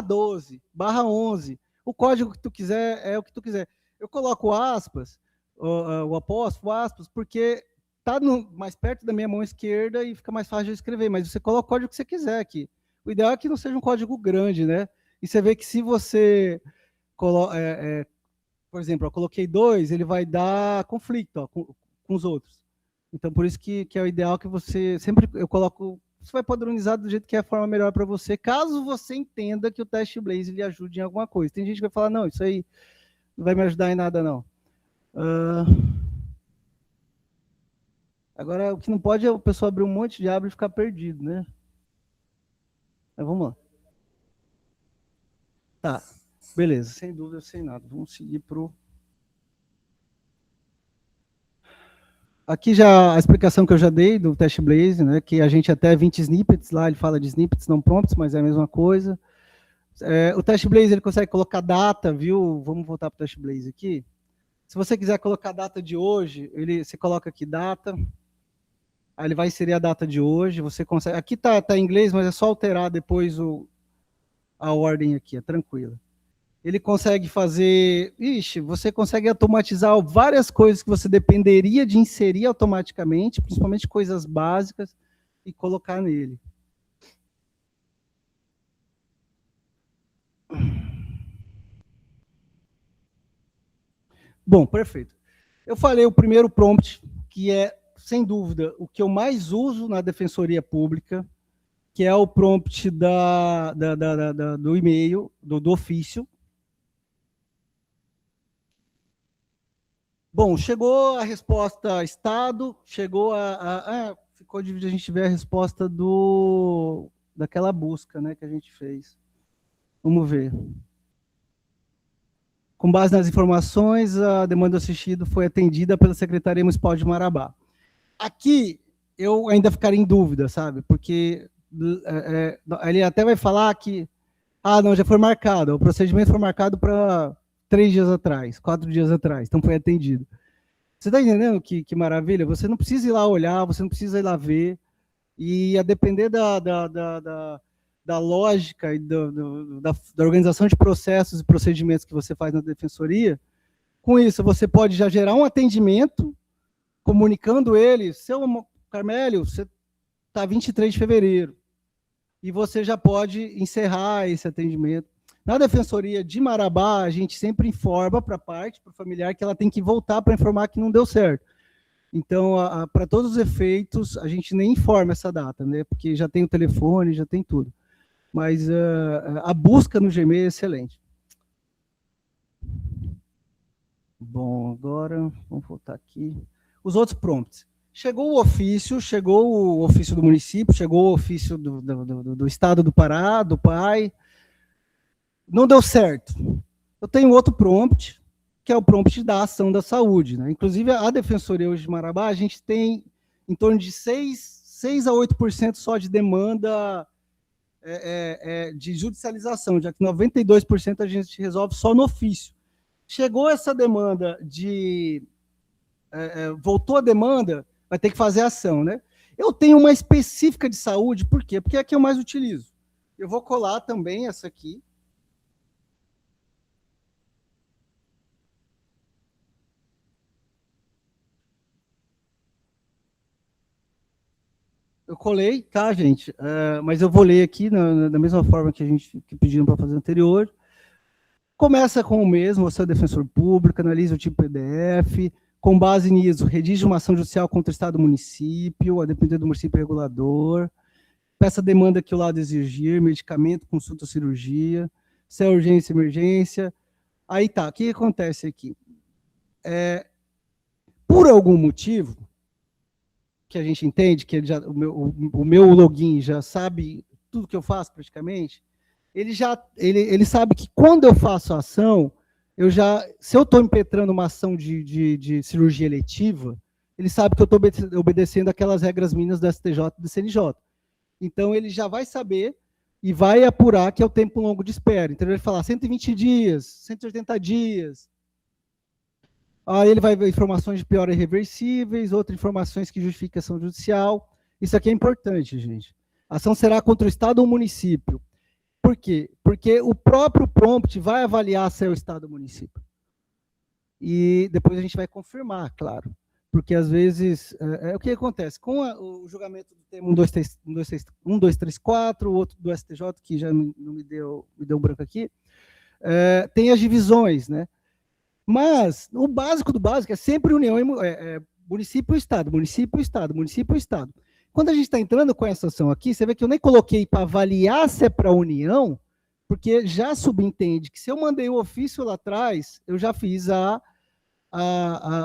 12, barra 11. O código que tu quiser é o que tu quiser. Eu coloco aspas, o apóstrofo, aspas, porque está mais perto da minha mão esquerda e fica mais fácil de escrever, mas você coloca o código que você quiser aqui. O ideal é que não seja um código grande, né? E você vê que se você por exemplo, eu coloquei 2, ele vai dar conflito ó, com os outros. Então, por isso que é o ideal que você... Sempre eu coloco... Você vai padronizar do jeito que é a forma melhor para você, caso você entenda que o Test Blaze lhe ajude em alguma coisa. Tem gente que vai falar, não, isso aí não vai me ajudar em nada, não. Agora, o que não pode é o pessoal abrir um monte de aba e ficar perdido, né? Mas vamos lá. Tá, beleza, sem dúvida, sem nada. Vamos seguir para o... Aqui já a explicação que eu já dei do Test Blaze, né, que a gente até 20 snippets lá, ele fala de snippets não prompts, mas é a mesma coisa. O Test Blaze ele consegue colocar data, viu? Vamos voltar para o Test Blaze aqui. Se você quiser colocar a data de hoje, você coloca aqui data, aí ele vai inserir a data de hoje, você consegue... Aqui tá em inglês, mas é só alterar depois a ordem aqui, é tranquila. Ele consegue fazer... você consegue automatizar várias coisas que você dependeria de inserir automaticamente, principalmente coisas básicas, e colocar nele. Bom, perfeito. Eu falei o primeiro prompt, que é, sem dúvida, o que eu mais uso na Defensoria Pública, que é o prompt do e-mail, do ofício. Bom, chegou a resposta Estado, chegou ficou de a gente ver a resposta daquela busca, né, que a gente fez. Vamos ver. Com base nas informações, a demanda do assistido foi atendida pela Secretaria Municipal de Marabá. Aqui, eu ainda ficaria em dúvida, sabe? Porque ele até vai falar que, não, já foi marcado, o procedimento foi marcado para 3 dias atrás, 4 dias atrás, então foi atendido. Você está entendendo que maravilha? Você não precisa ir lá olhar, você não precisa ir lá ver, e a depender da lógica e da organização de processos e procedimentos que você faz na defensoria, com isso você pode já gerar um atendimento, comunicando ele, seu Carmélio, você está 23 de fevereiro, e você já pode encerrar esse atendimento. Na Defensoria de Marabá, a gente sempre informa para a parte, para o familiar, que ela tem que voltar para informar que não deu certo. Então, para todos os efeitos, a gente nem informa essa data, né? Porque já tem o telefone, já tem tudo. Mas a busca no Gmail é excelente. Bom, agora, vamos voltar aqui. Os outros prompts. Chegou o ofício do município, chegou o ofício do Estado do Pará, do PAI. Não deu certo. Eu tenho outro prompt, que é o prompt da ação da saúde, né? Inclusive, a Defensoria hoje de Marabá, a gente tem em torno de 6 a 8% só de demanda de judicialização, já que 92% a gente resolve só no ofício. Chegou essa demanda voltou a demanda, vai ter que fazer ação, né? Eu tenho uma específica de saúde, por quê? Porque é a que eu mais utilizo. Eu vou colar também essa aqui. Eu colei, tá, gente? Mas eu vou ler aqui da mesma forma que a gente pediram para fazer anterior. Começa com o mesmo, você é defensor público, analisa o tipo PDF, com base nisso, redige uma ação judicial contra o Estado ou município, a depender do município regulador, peça a demanda que o lado exigir, medicamento, consulta ou cirurgia, se é urgência, emergência. Aí tá, o que acontece aqui? Por algum motivo, que a gente entende, que o meu login já sabe tudo que eu faço praticamente, ele sabe que quando eu faço a ação, se eu estou impetrando uma ação de cirurgia eletiva, ele sabe que eu estou obedecendo aquelas regras mínimas do STJ e do CNJ. Então, ele já vai saber e vai apurar que é o tempo longo de espera. Então, ele vai falar 120 dias, 180 dias. Aí ele vai ver informações de piora irreversíveis, outras informações que justificam ação judicial. Isso aqui é importante, gente. A ação será contra o Estado ou o município. Por quê? Porque o próprio prompt vai avaliar se é o Estado ou o município. E depois a gente vai confirmar, claro. Porque, às vezes, o que acontece? Com o julgamento do tema 1234, o outro do STJ, que já me deu um branco aqui, tem as divisões, né? Mas o básico do básico é sempre união, município e Estado, município e Estado, município e Estado. Quando a gente está entrando com essa ação aqui, você vê que eu nem coloquei para avaliar se é para a União, porque já subentende que se eu mandei o ofício lá atrás, eu já fiz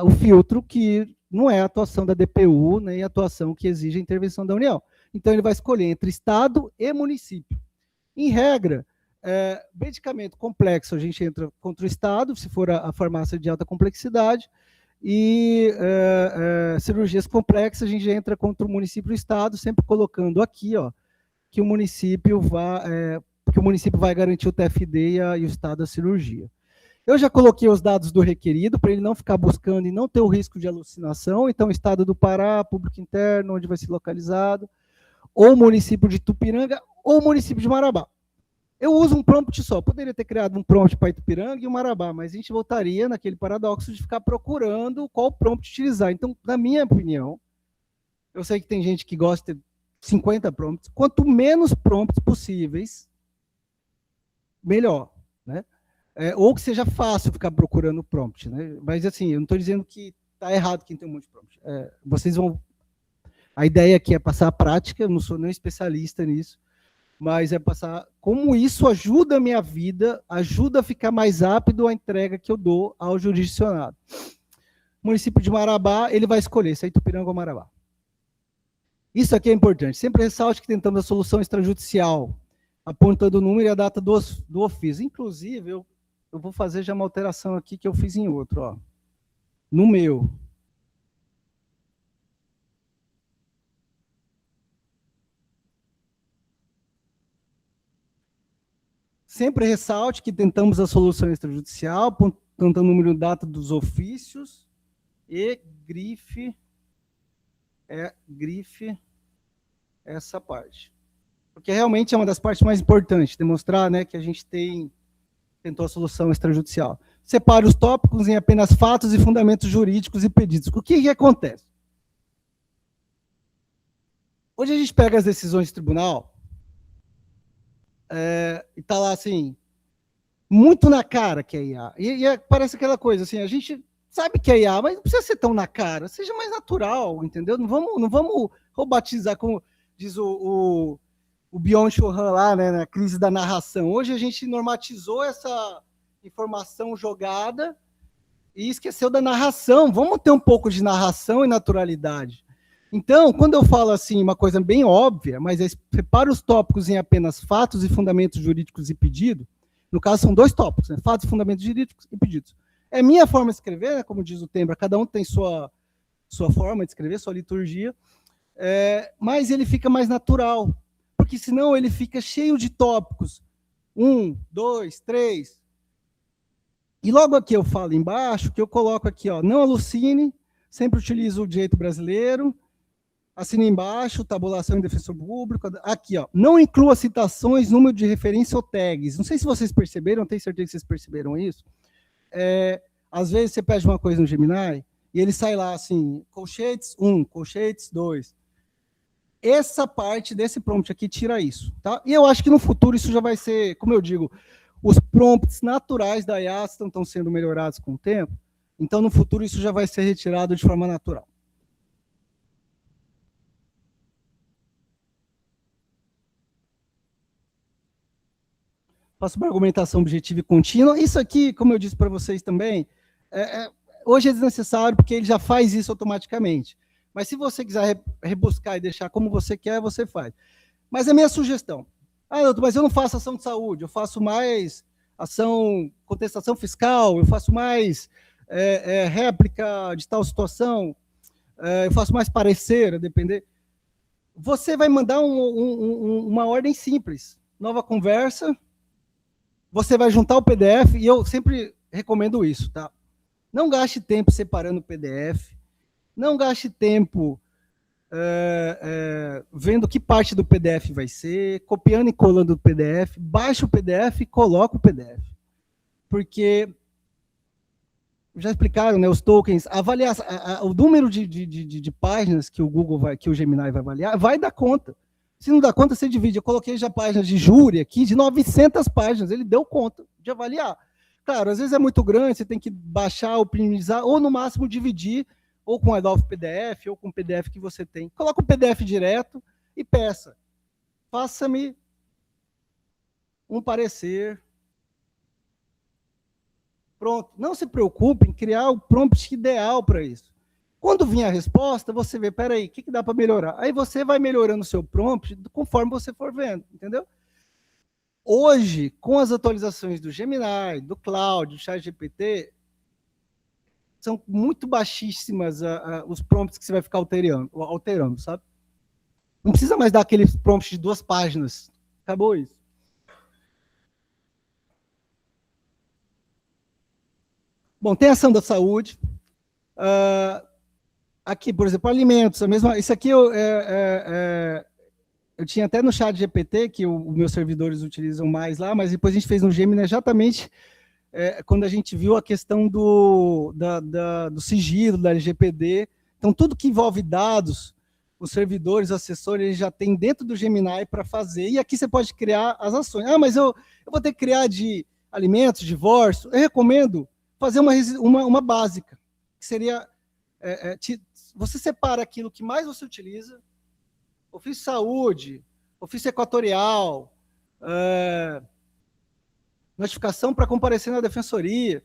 o filtro que não é a atuação da DPU, nem a atuação que exige a intervenção da União. Então, ele vai escolher entre Estado e município. Em regra, medicamento complexo, a gente entra contra o Estado, se for a farmácia de alta complexidade, e cirurgias complexas, a gente entra contra o município e o Estado, sempre colocando aqui, ó, que o município vai garantir o TFD e o Estado a cirurgia. Eu já coloquei os dados do requerido, para ele não ficar buscando e não ter o risco de alucinação. Então, Estado do Pará, público interno, onde vai ser localizado, ou município de Itupiranga, ou município de Marabá. Eu uso um prompt só. Poderia ter criado um prompt para Itupiranga e o Marabá, mas a gente voltaria naquele paradoxo de ficar procurando qual prompt utilizar. Então, na minha opinião, eu sei que tem gente que gosta de 50 prompts. Quanto menos prompts possíveis, melhor, né? Ou que seja fácil ficar procurando prompt, né? Mas, assim, eu não estou dizendo que está errado quem tem um monte de prompt. Vocês vão... A ideia aqui é passar a prática, eu não sou nem especialista nisso, mas é passar como isso ajuda a minha vida, ajuda a ficar mais rápido a entrega que eu dou ao jurisdicionado. O município de Marabá, ele vai escolher se é Itupiranga ou Marabá. Isso aqui é importante. Sempre ressalte que tentamos a solução extrajudicial, apontando o número e a data do ofício. Inclusive, eu vou fazer já uma alteração aqui que eu fiz em outro, ó. No meu. Sempre ressalte que tentamos a solução extrajudicial, apontando o número e data dos ofícios e grife essa parte. Porque realmente é uma das partes mais importantes, demonstrar, né, que a gente tentou a solução extrajudicial. Separe os tópicos em apenas fatos e fundamentos jurídicos e pedidos. O que acontece? Hoje a gente pega as decisões do tribunal e está lá, assim, muito na cara que é IA. E parece aquela coisa, assim, a gente sabe que é IA, mas não precisa ser tão na cara, seja mais natural, entendeu? Não vamos robotizar, como diz o Byung-Chul Han lá, né, na crise da narração. Hoje a gente normatizou essa informação jogada e esqueceu da narração. Vamos ter um pouco de narração e naturalidade. Então, quando eu falo assim, uma coisa bem óbvia, mas separa os tópicos em apenas fatos e fundamentos jurídicos e pedido, no caso são dois tópicos, né? Fatos, fundamentos jurídicos e pedidos. É minha forma de escrever, né? Como diz o Tembra, cada um tem sua forma de escrever, sua liturgia, mas ele fica mais natural, porque senão ele fica cheio de tópicos. 1, 2, 3. E logo aqui eu falo embaixo, que eu coloco aqui, ó, não alucine, sempre utilizo o direito brasileiro, assine embaixo, tabulação em defensor público, aqui, ó, não inclua citações, número de referência ou tags. Não sei se vocês perceberam, tenho certeza que vocês perceberam isso. Às vezes você pede uma coisa no Gemini e ele sai lá assim, colchetes 1, colchetes 2. Essa parte desse prompt aqui tira isso, tá? E eu acho que no futuro isso já vai ser, como eu digo, os prompts naturais da IA estão sendo melhorados com o tempo. Então, no futuro, isso já vai ser retirado de forma natural. Faço uma argumentação objetiva e contínua. Isso aqui, como eu disse para vocês também, hoje é desnecessário, porque ele já faz isso automaticamente. Mas se você quiser rebuscar e deixar como você quer, você faz. Mas é minha sugestão. Doutor, mas eu não faço ação de saúde, eu faço mais contestação fiscal, eu faço mais réplica de tal situação, eu faço mais parecer, a depender. Você vai mandar uma ordem simples, nova conversa, você vai juntar o PDF, e eu sempre recomendo isso, tá? Não gaste tempo separando o PDF, não gaste tempo vendo que parte do PDF vai ser, copiando e colando o PDF, baixa o PDF e coloca o PDF. Porque, já explicaram, né, os tokens, o número de páginas que o Google que o Gemini vai avaliar, vai dar conta. Se não dá conta, você divide. Eu coloquei já páginas de júri aqui, de 900 páginas, ele deu conta de avaliar. Claro, às vezes é muito grande, você tem que baixar, optimizar, ou no máximo dividir, ou com Adobe PDF, ou com o PDF que você tem. Coloca o PDF direto e peça. Faça-me um parecer. Pronto. Não se preocupe em criar o prompt ideal para isso. Quando vir a resposta, você vê, peraí, o que dá para melhorar? Aí você vai melhorando o seu prompt conforme você for vendo, entendeu? Hoje, com as atualizações do Gemini, do Cloud, do ChatGPT, são muito baixíssimas os prompts que você vai ficar alterando, sabe? Não precisa mais dar aqueles prompts de 2 páginas. Acabou isso. Bom, tem a ação da saúde. Aqui, por exemplo, alimentos. Isso aqui eu tinha até no ChatGPT, que os meus servidores utilizam mais lá, mas depois a gente fez no Gemini exatamente quando a gente viu a questão do sigilo, da LGPD. Então, tudo que envolve dados, os servidores, os assessores, eles já têm dentro do Gemini para fazer. E aqui você pode criar as ações. Mas eu vou ter que criar de alimentos, divórcio. Eu recomendo fazer uma básica, que seria... você separa aquilo que mais você utiliza, ofício de saúde, ofício equatorial, notificação para comparecer na defensoria,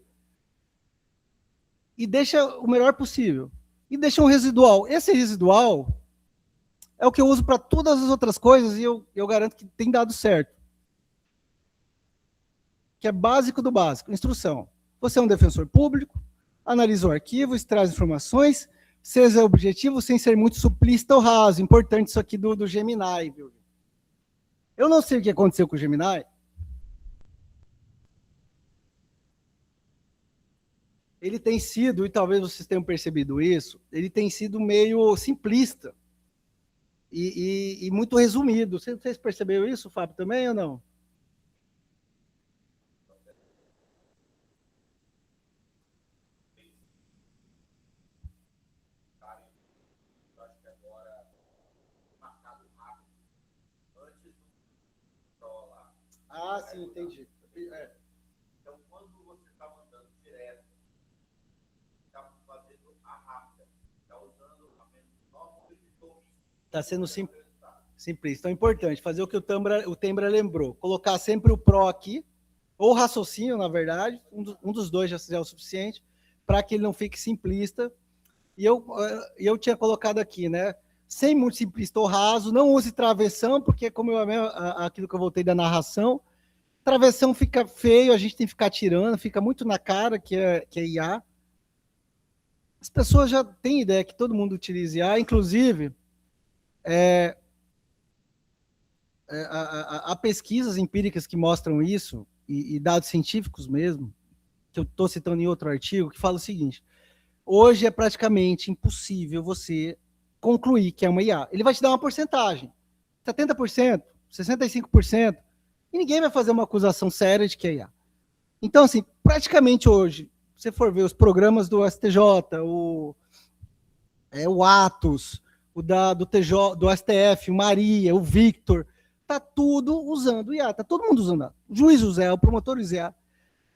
e deixa o melhor possível. E deixa um residual. Esse residual é o que eu uso para todas as outras coisas, e eu garanto que tem dado certo. Que é básico do básico. Instrução. Você é um defensor público, analisa o arquivo, extrai as informações, seja objetivo sem ser muito suplista ou raso. Importante isso aqui do Gemini, viu? Eu não sei o que aconteceu com o Gemini. Ele tem sido, e talvez vocês tenham percebido isso, ele tem sido meio simplista e muito resumido. Vocês perceberam isso, Fábio, também ou não? Ah, sim, entendi.
Então, quando você está mandando direto, está fazendo a rápida, está usando apenas 9
está sendo simplista. Então é importante fazer o que o Tembra lembrou. Colocar sempre o PRO aqui, ou raciocínio, na verdade, um dos dois já é o suficiente, para que ele não fique simplista. E eu tinha colocado aqui, né? Sem muito simplista ou raso, não use travessão, porque como aquilo que eu voltei da narração, travessão fica feio, a gente tem que ficar tirando, fica muito na cara que é IA. As pessoas já têm ideia que todo mundo utiliza IA, inclusive há pesquisas empíricas que mostram isso, e dados científicos mesmo, que eu estou citando em outro artigo, que fala o seguinte: hoje é praticamente impossível você concluir que é uma IA. Ele vai te dar uma porcentagem, 70%, 65%, e ninguém vai fazer uma acusação séria de que é IA. Então, assim, praticamente hoje, se você for ver os programas do STJ, o Atos, do STF, o Maria, o Victor, tá tudo usando IA, tá todo mundo usando IA. O juiz usa IA, o promotor usa IA.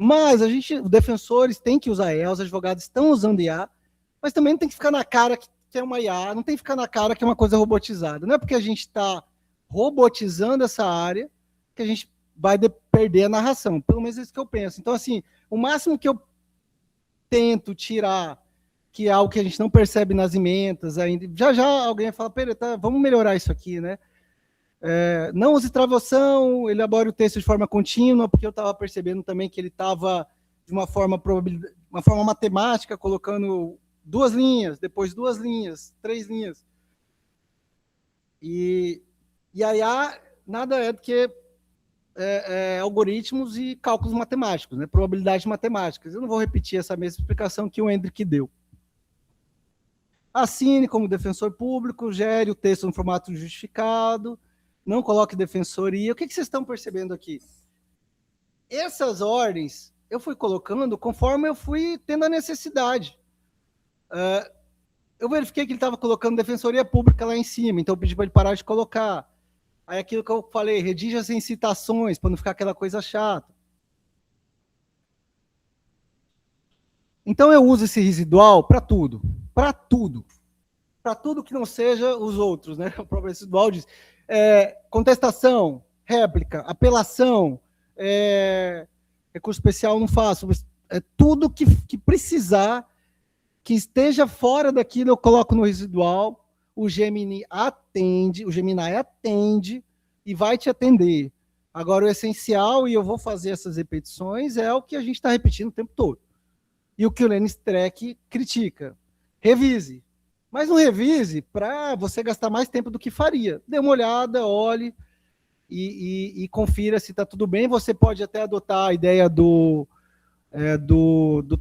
Mas os defensores têm que usar IA, os advogados estão usando IA, mas também não tem que ficar na cara que é uma IA, não tem que ficar na cara que é uma coisa robotizada. Não é porque a gente está robotizando essa área que a gente vai perder a narração. Pelo menos é isso que eu penso. Então, assim, o máximo que eu tento tirar, que é algo que a gente não percebe nas emendas ainda, já alguém vai falar, pera, tá, vamos melhorar isso aqui, né? Não use travessão, elabore o texto de forma contínua, porque eu estava percebendo também que ele estava de uma forma matemática, colocando 2 linhas, depois 2 linhas, 3 linhas. E aí nada é do que algoritmos e cálculos matemáticos, né? Probabilidades matemáticas. Eu não vou repetir essa mesma explicação que o Hendrik deu. Assine como defensor público, gere o texto no formato justificado, não coloque defensoria. O que vocês estão percebendo aqui? Essas ordens eu fui colocando conforme eu fui tendo a necessidade. Eu verifiquei que ele estava colocando defensoria pública lá em cima, então eu pedi para ele parar de colocar. Aí aquilo que eu falei, redija sem citações, para não ficar aquela coisa chata. Então eu uso esse residual para tudo. Para tudo. Para tudo que não seja os outros, né? O próprio residual diz contestação, réplica, apelação, recurso especial não faço, mas tudo que precisar, que esteja fora daquilo, eu coloco no residual, o Gemini atende e vai te atender. Agora, o essencial, e eu vou fazer essas repetições, é o que a gente está repetindo o tempo todo. E o que o Lenny Streck critica. Revise. Mas não revise para você gastar mais tempo do que faria. Dê uma olhada, olhe e confira se está tudo bem. Você pode até adotar a ideia do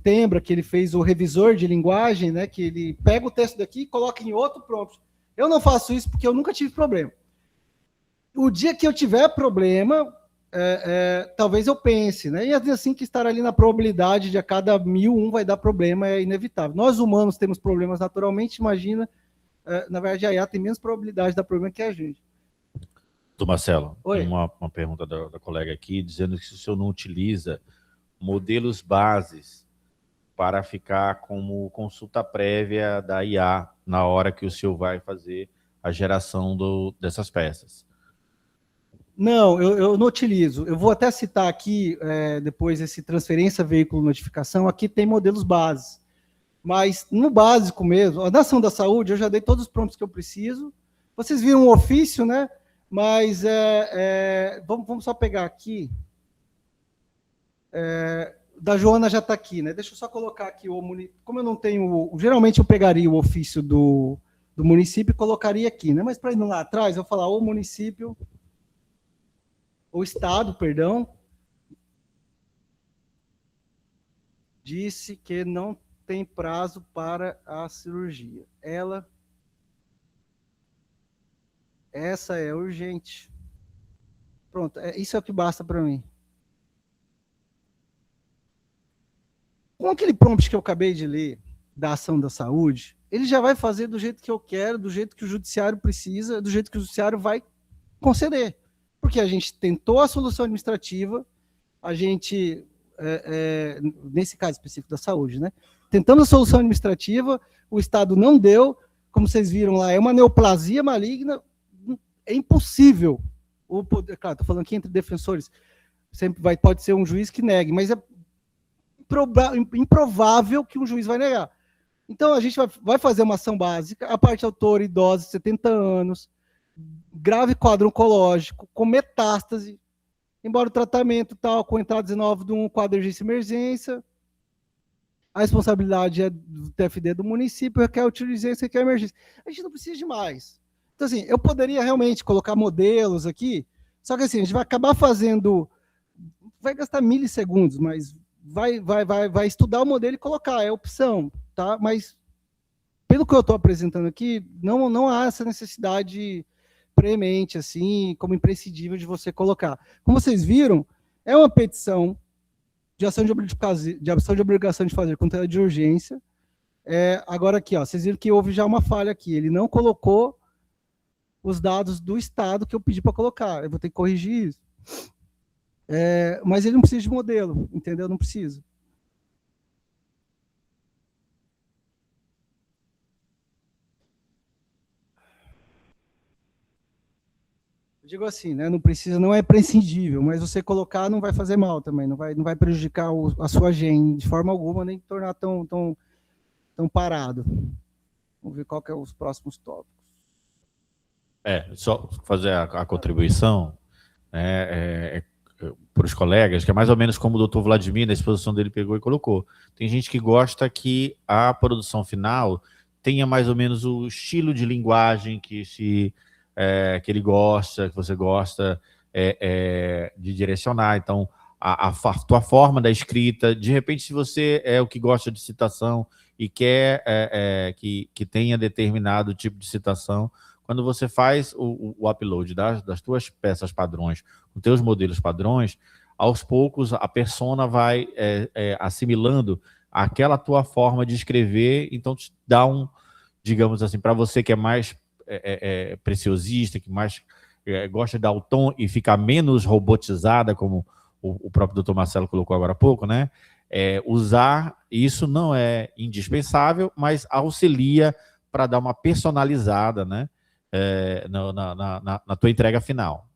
Tembra, que ele fez o revisor de linguagem, né, que ele pega o texto daqui e coloca em outro prompt. Eu não faço isso porque eu nunca tive problema. O dia que eu tiver problema, talvez eu pense, né? E assim que estar ali na probabilidade de a cada 1000, um vai dar problema, é inevitável. Nós humanos temos problemas naturalmente, imagina, na verdade a IA tem menos probabilidade de dar problema que a gente.
Do Marcelo,
Oi.
tem uma pergunta da colega aqui, dizendo que se o senhor não utiliza modelos bases para ficar como consulta prévia da IA na hora que o senhor vai fazer a geração dessas peças.
Não, eu não utilizo. Eu vou até citar aqui, depois, esse transferência veículo notificação, aqui tem modelos bases. Mas no básico mesmo, na ação da saúde, eu já dei todos os prompts que eu preciso. Vocês viram o ofício, né? Mas vamos só pegar aqui. Da Joana já está aqui, né? Deixa eu só colocar aqui o município. Como eu não tenho. Geralmente eu pegaria o ofício do município e colocaria aqui, né? Mas para ir lá atrás, eu vou falar o município. O Estado, perdão, disse que não tem prazo para a cirurgia. Essa é urgente. Pronto, isso é o que basta para mim. Com aquele prompt que eu acabei de ler, da ação da saúde, ele já vai fazer do jeito que eu quero, do jeito que o judiciário precisa, do jeito que o judiciário vai conceder. Porque a gente tentou a solução administrativa, a gente, nesse caso específico da saúde, né? Tentando a solução administrativa, o Estado não deu, como vocês viram lá, é uma neoplasia maligna, é impossível. Claro, estou falando aqui entre defensores, sempre pode ser um juiz que negue, mas é improvável que um juiz vai negar. Então, a gente vai fazer uma ação básica, a parte autora, idosa, 70 anos, grave quadro oncológico, com metástase, embora o tratamento tal, com entrada 19 de um quadro de emergência, a responsabilidade é do TFD do município, requer utilizância, requer emergência. A gente não precisa de mais. Então, assim, eu poderia realmente colocar modelos aqui, só que assim, a gente vai acabar fazendo, vai gastar milissegundos, mas vai estudar o modelo e colocar, é opção, tá? Mas, pelo que eu estou apresentando aqui, não há essa necessidade premente, assim, como imprescindível de você colocar. Como vocês viram, é uma petição de ação de obrigação de fazer contra de urgência. Agora aqui, ó, vocês viram que houve já uma falha aqui. Ele não colocou os dados do Estado que eu pedi para colocar. Eu vou ter que corrigir isso. mas ele não precisa de modelo, entendeu? Não precisa. Eu digo assim, né? Não precisa, não é prescindível, mas você colocar não vai fazer mal também, não vai prejudicar a sua gen de forma alguma, nem tornar tão parado. Vamos ver qual que é os próximos tópicos.
Só fazer a contribuição, né, para os colegas, que é mais ou menos como o Dr. Vladimir, na exposição dele, pegou e colocou. Tem gente que gosta que a produção final tenha mais ou menos o estilo de linguagem que ele gosta, que você gosta de direcionar. Então, a tua forma da escrita, de repente, se você é o que gosta de citação e quer que tenha determinado tipo de citação, quando você faz o upload das tuas peças padrões, com teus modelos padrões, aos poucos a persona vai assimilando aquela tua forma de escrever, então te dá digamos assim, para você que é mais preciosista, que mais gosta de dar o tom e ficar menos robotizada, como o próprio doutor Marcelo colocou agora há pouco, né? Usar isso não é indispensável, mas auxilia para dar uma personalizada, né? Na tua entrega final.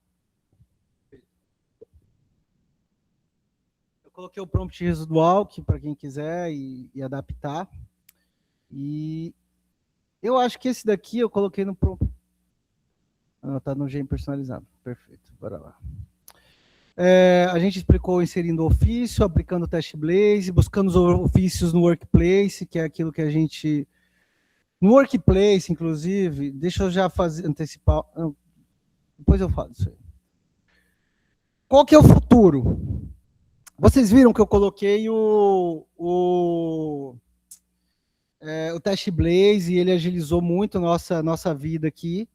Eu coloquei o prompt residual, que para quem quiser e adaptar. E eu acho que esse daqui eu coloquei no prompt. Tá no Gen personalizado. Perfeito, bora lá. A gente explicou inserindo ofício, aplicando o teste Blaze, buscando os ofícios no workplace, que é aquilo que a gente... No workplace, inclusive, deixa eu já antecipar... Depois eu falo disso aí. Qual que é o futuro? Vocês viram que eu coloquei o teste Blaze e ele agilizou muito a nossa vida aqui.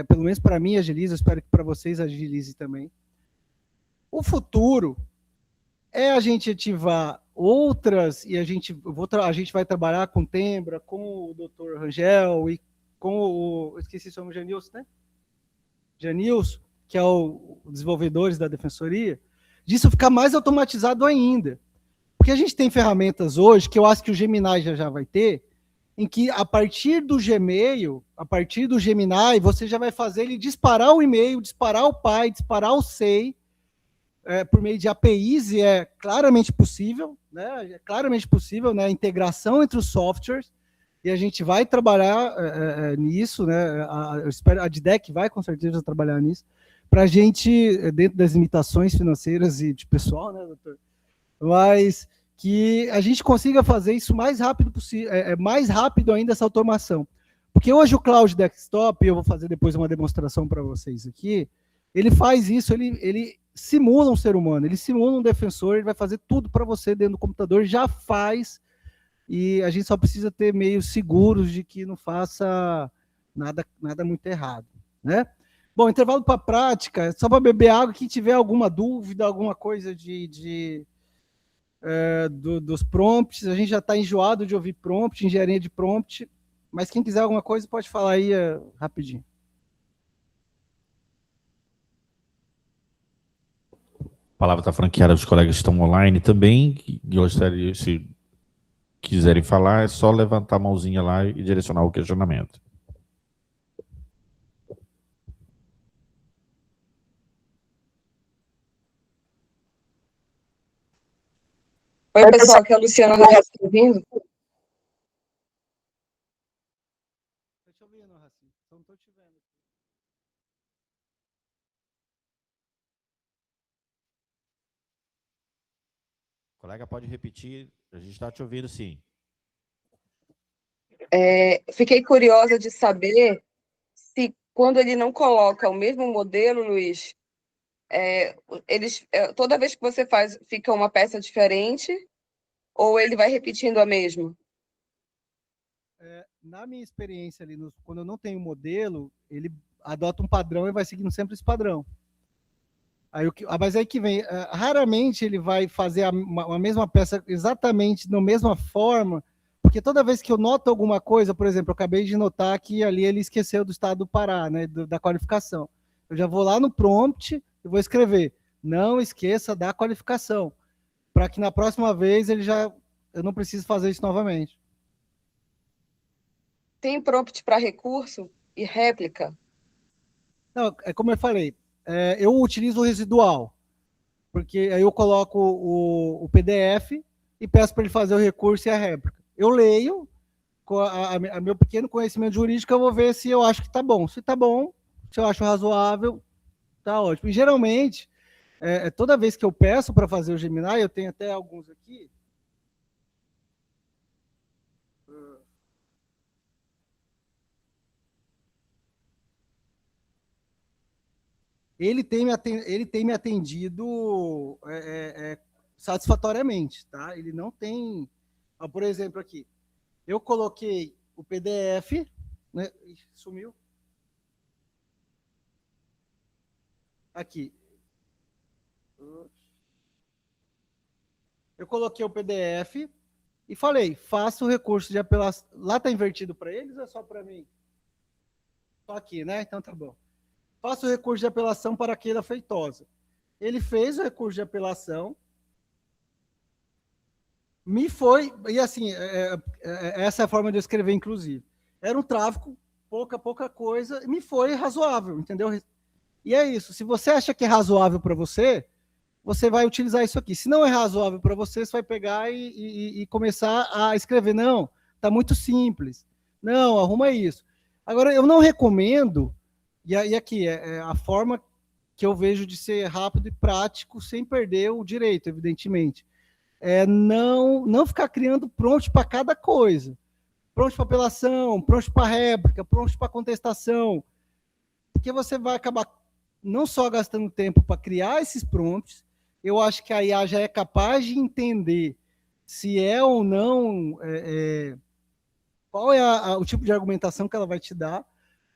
Pelo menos para mim agiliza, espero que para vocês agilize também. O futuro é a gente ativar outras, e a gente vai trabalhar com Tembra, com o Dr. Rangel e com eu esqueci o nome, Janilson, né? Janilson, que é o desenvolvedores da Defensoria, disso ficar mais automatizado ainda. Porque a gente tem ferramentas hoje, que eu acho que o Gemini já vai ter, em que a partir do Gmail, a partir do Gemini, você já vai fazer ele disparar o e-mail, disparar o Pi, disparar o SEI, por meio de APIs, e é claramente possível, né? É claramente possível, né? A integração entre os softwares, e a gente vai trabalhar nisso, né? Eu espero, a DDEC vai com certeza trabalhar nisso, para a gente, dentro das limitações financeiras e de pessoal, né, doutor? Mas que a gente consiga fazer isso mais rápido possível, mais rápido ainda essa automação. Porque hoje o Cloud Desktop, eu vou fazer depois uma demonstração para vocês aqui, ele faz isso, ele simula um ser humano, ele simula um defensor, ele vai fazer tudo para você dentro do computador, já faz, e a gente só precisa ter meios seguros de que não faça nada muito errado, né? Bom, intervalo para prática, só para beber água, quem tiver alguma dúvida, alguma coisa dos prompts, a gente já está enjoado de ouvir prompt, engenharia de prompt, mas quem quiser alguma coisa pode falar aí rapidinho.
A palavra está franqueada aos colegas que estão online também. Gostaria, se quiserem falar, é só levantar a mãozinha lá e direcionar o questionamento.
Oi, pessoal, aqui é a Luciana Raci, tá ouvindo?
Estou te ouvindo, Raci, não estou te vendo.
O colega pode repetir, a gente está te ouvindo sim.
Fiquei curiosa de saber se, quando ele não coloca o mesmo modelo, Luiz, toda vez que você faz, fica uma peça diferente, ou ele vai repetindo a mesma?
Na minha experiência ali, quando eu não tenho modelo, ele adota um padrão e vai seguindo sempre esse padrão. Mas aí que vem, raramente ele vai fazer a mesma peça exatamente da mesma forma, porque toda vez que eu noto alguma coisa, por exemplo, eu acabei de notar que ali ele esqueceu do estado do Pará, né, da qualificação. Eu já vou lá no prompt e vou escrever Não esqueça da qualificação, para que na próxima vez eu não preciso fazer isso novamente.
Tem prompt para recurso e réplica?
Não, é como eu falei, eu utilizo o residual, porque aí eu coloco o PDF e peço para ele fazer o recurso e a réplica. Eu leio, com a meu pequeno conhecimento jurídico, eu vou ver se eu acho que está bom. Se está bom, se eu acho razoável, está ótimo. E geralmente, toda vez que eu peço para fazer o Gemini, eu tenho até alguns aqui. Ele tem me atendido satisfatoriamente, tá? Ele não tem... por exemplo, aqui, eu coloquei o PDF, né? Sumiu. Aqui. Eu coloquei o PDF e falei, faça o recurso de apelação. Lá está invertido para eles ou é só para mim? Só aqui, né? Então tá bom. Faça o recurso de apelação para Keila Feitosa. Ele fez o recurso de apelação, e assim, essa é a forma de eu escrever, inclusive. Era um tráfico, pouca coisa, e me foi razoável, entendeu? E é isso, se você acha que é razoável para você, você vai utilizar isso aqui. Se não é razoável para você, você vai pegar e começar a escrever, não, tá muito simples, não, arruma isso. Agora, eu não recomendo, e aqui, é a forma que eu vejo de ser rápido e prático, sem perder o direito, evidentemente. Não ficar criando prompt para cada coisa. Prompt para apelação, prompt para réplica, prompt para contestação. Porque você vai acabar não só gastando tempo para criar esses prompts, eu acho que a IA já é capaz de entender se é ou não, qual é o tipo de argumentação que ela vai te dar,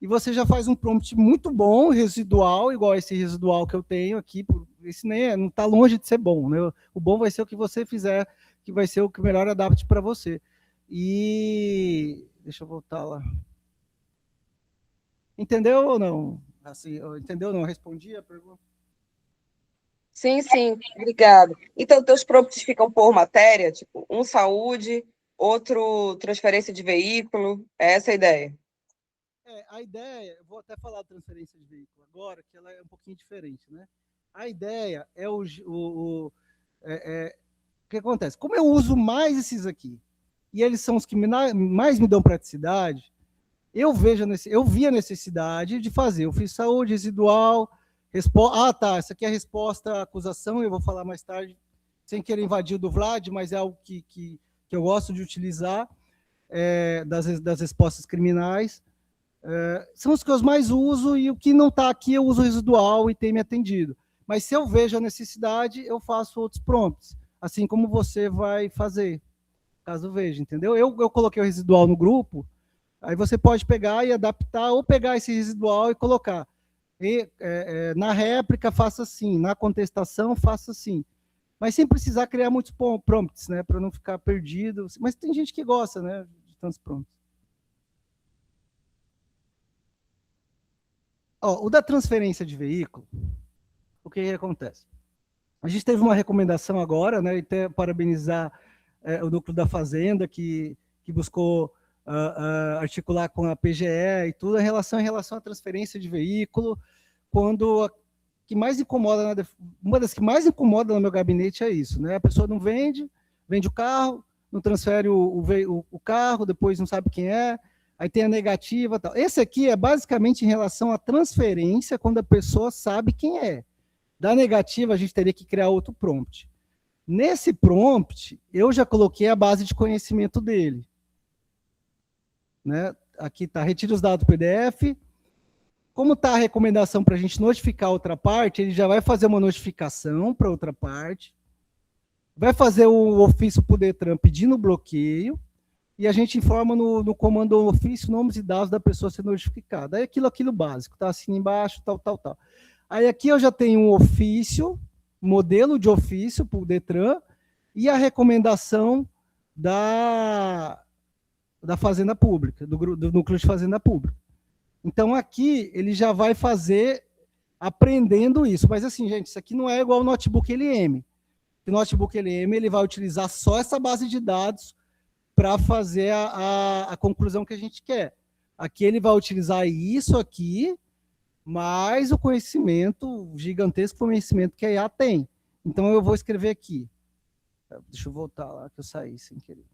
e você já faz um prompt muito bom, residual, igual esse residual que eu tenho aqui. Esse nem não está longe de ser bom, né? O bom vai ser o que você fizer, que vai ser o que melhor adapte para você. E deixa eu voltar lá. Entendeu ou não? Assim, entendeu ou não? Respondi a pergunta?
Sim, obrigado. Então, teus prompts ficam por matéria, tipo, um saúde, outro transferência de veículo, é essa a ideia?
A ideia, eu vou até falar de transferência de veículo agora, que ela é um pouquinho diferente, né? A ideia é o que acontece? Como eu uso mais esses aqui, e eles são os que mais me dão praticidade, eu vi a necessidade de fazer. Eu fiz saúde residual, essa aqui é a resposta à acusação, eu vou falar mais tarde, sem querer invadir o do Vlad, mas é algo que eu gosto de utilizar, das respostas criminais. São os que eu mais uso, e o que não está aqui eu uso residual e tem me atendido. Mas se eu vejo a necessidade, eu faço outros prompts, assim como você vai fazer, caso veja, entendeu? Eu coloquei o residual no grupo, aí você pode pegar e adaptar, ou pegar esse residual e colocar. Na réplica, faça assim, na contestação, faça assim. Mas sem precisar criar muitos prompts, né, para não ficar perdido. Mas tem gente que gosta, né, de tantos prompts. O da transferência de veículo, o que acontece? A gente teve uma recomendação agora, né, e até parabenizar o Núcleo da Fazenda, que buscou articular com a PGE e tudo, em relação à transferência de veículo, quando uma das que mais incomoda no meu gabinete é isso, né? A pessoa não vende o carro, não transfere o carro, depois não sabe quem é, aí tem a negativa, tal. Esse aqui é basicamente em relação à transferência, quando a pessoa sabe quem é. Da negativa, a gente teria que criar outro prompt. Nesse prompt, eu já coloquei a base de conhecimento dele. Né? Aqui está, retire os dados do PDF. Como está a recomendação para a gente notificar outra parte, ele já vai fazer uma notificação para outra parte, vai fazer o ofício para o Detran pedindo bloqueio, e a gente informa no comando ofício nomes e dados da pessoa a ser notificada. Aí aquilo básico, tá? Assina embaixo, tal. Aí aqui eu já tenho um ofício, modelo de ofício para o Detran, e a recomendação da Fazenda Pública, do Núcleo de Fazenda Pública. Então, aqui, ele já vai fazer aprendendo isso. Mas assim, gente, isso aqui não é igual o notebook LM. O notebook LM ele vai utilizar só essa base de dados para fazer a conclusão que a gente quer. Aqui ele vai utilizar isso aqui, mais o conhecimento, o gigantesco conhecimento que a IA tem. Então eu vou escrever aqui. Deixa eu voltar lá, que eu saí sem querer.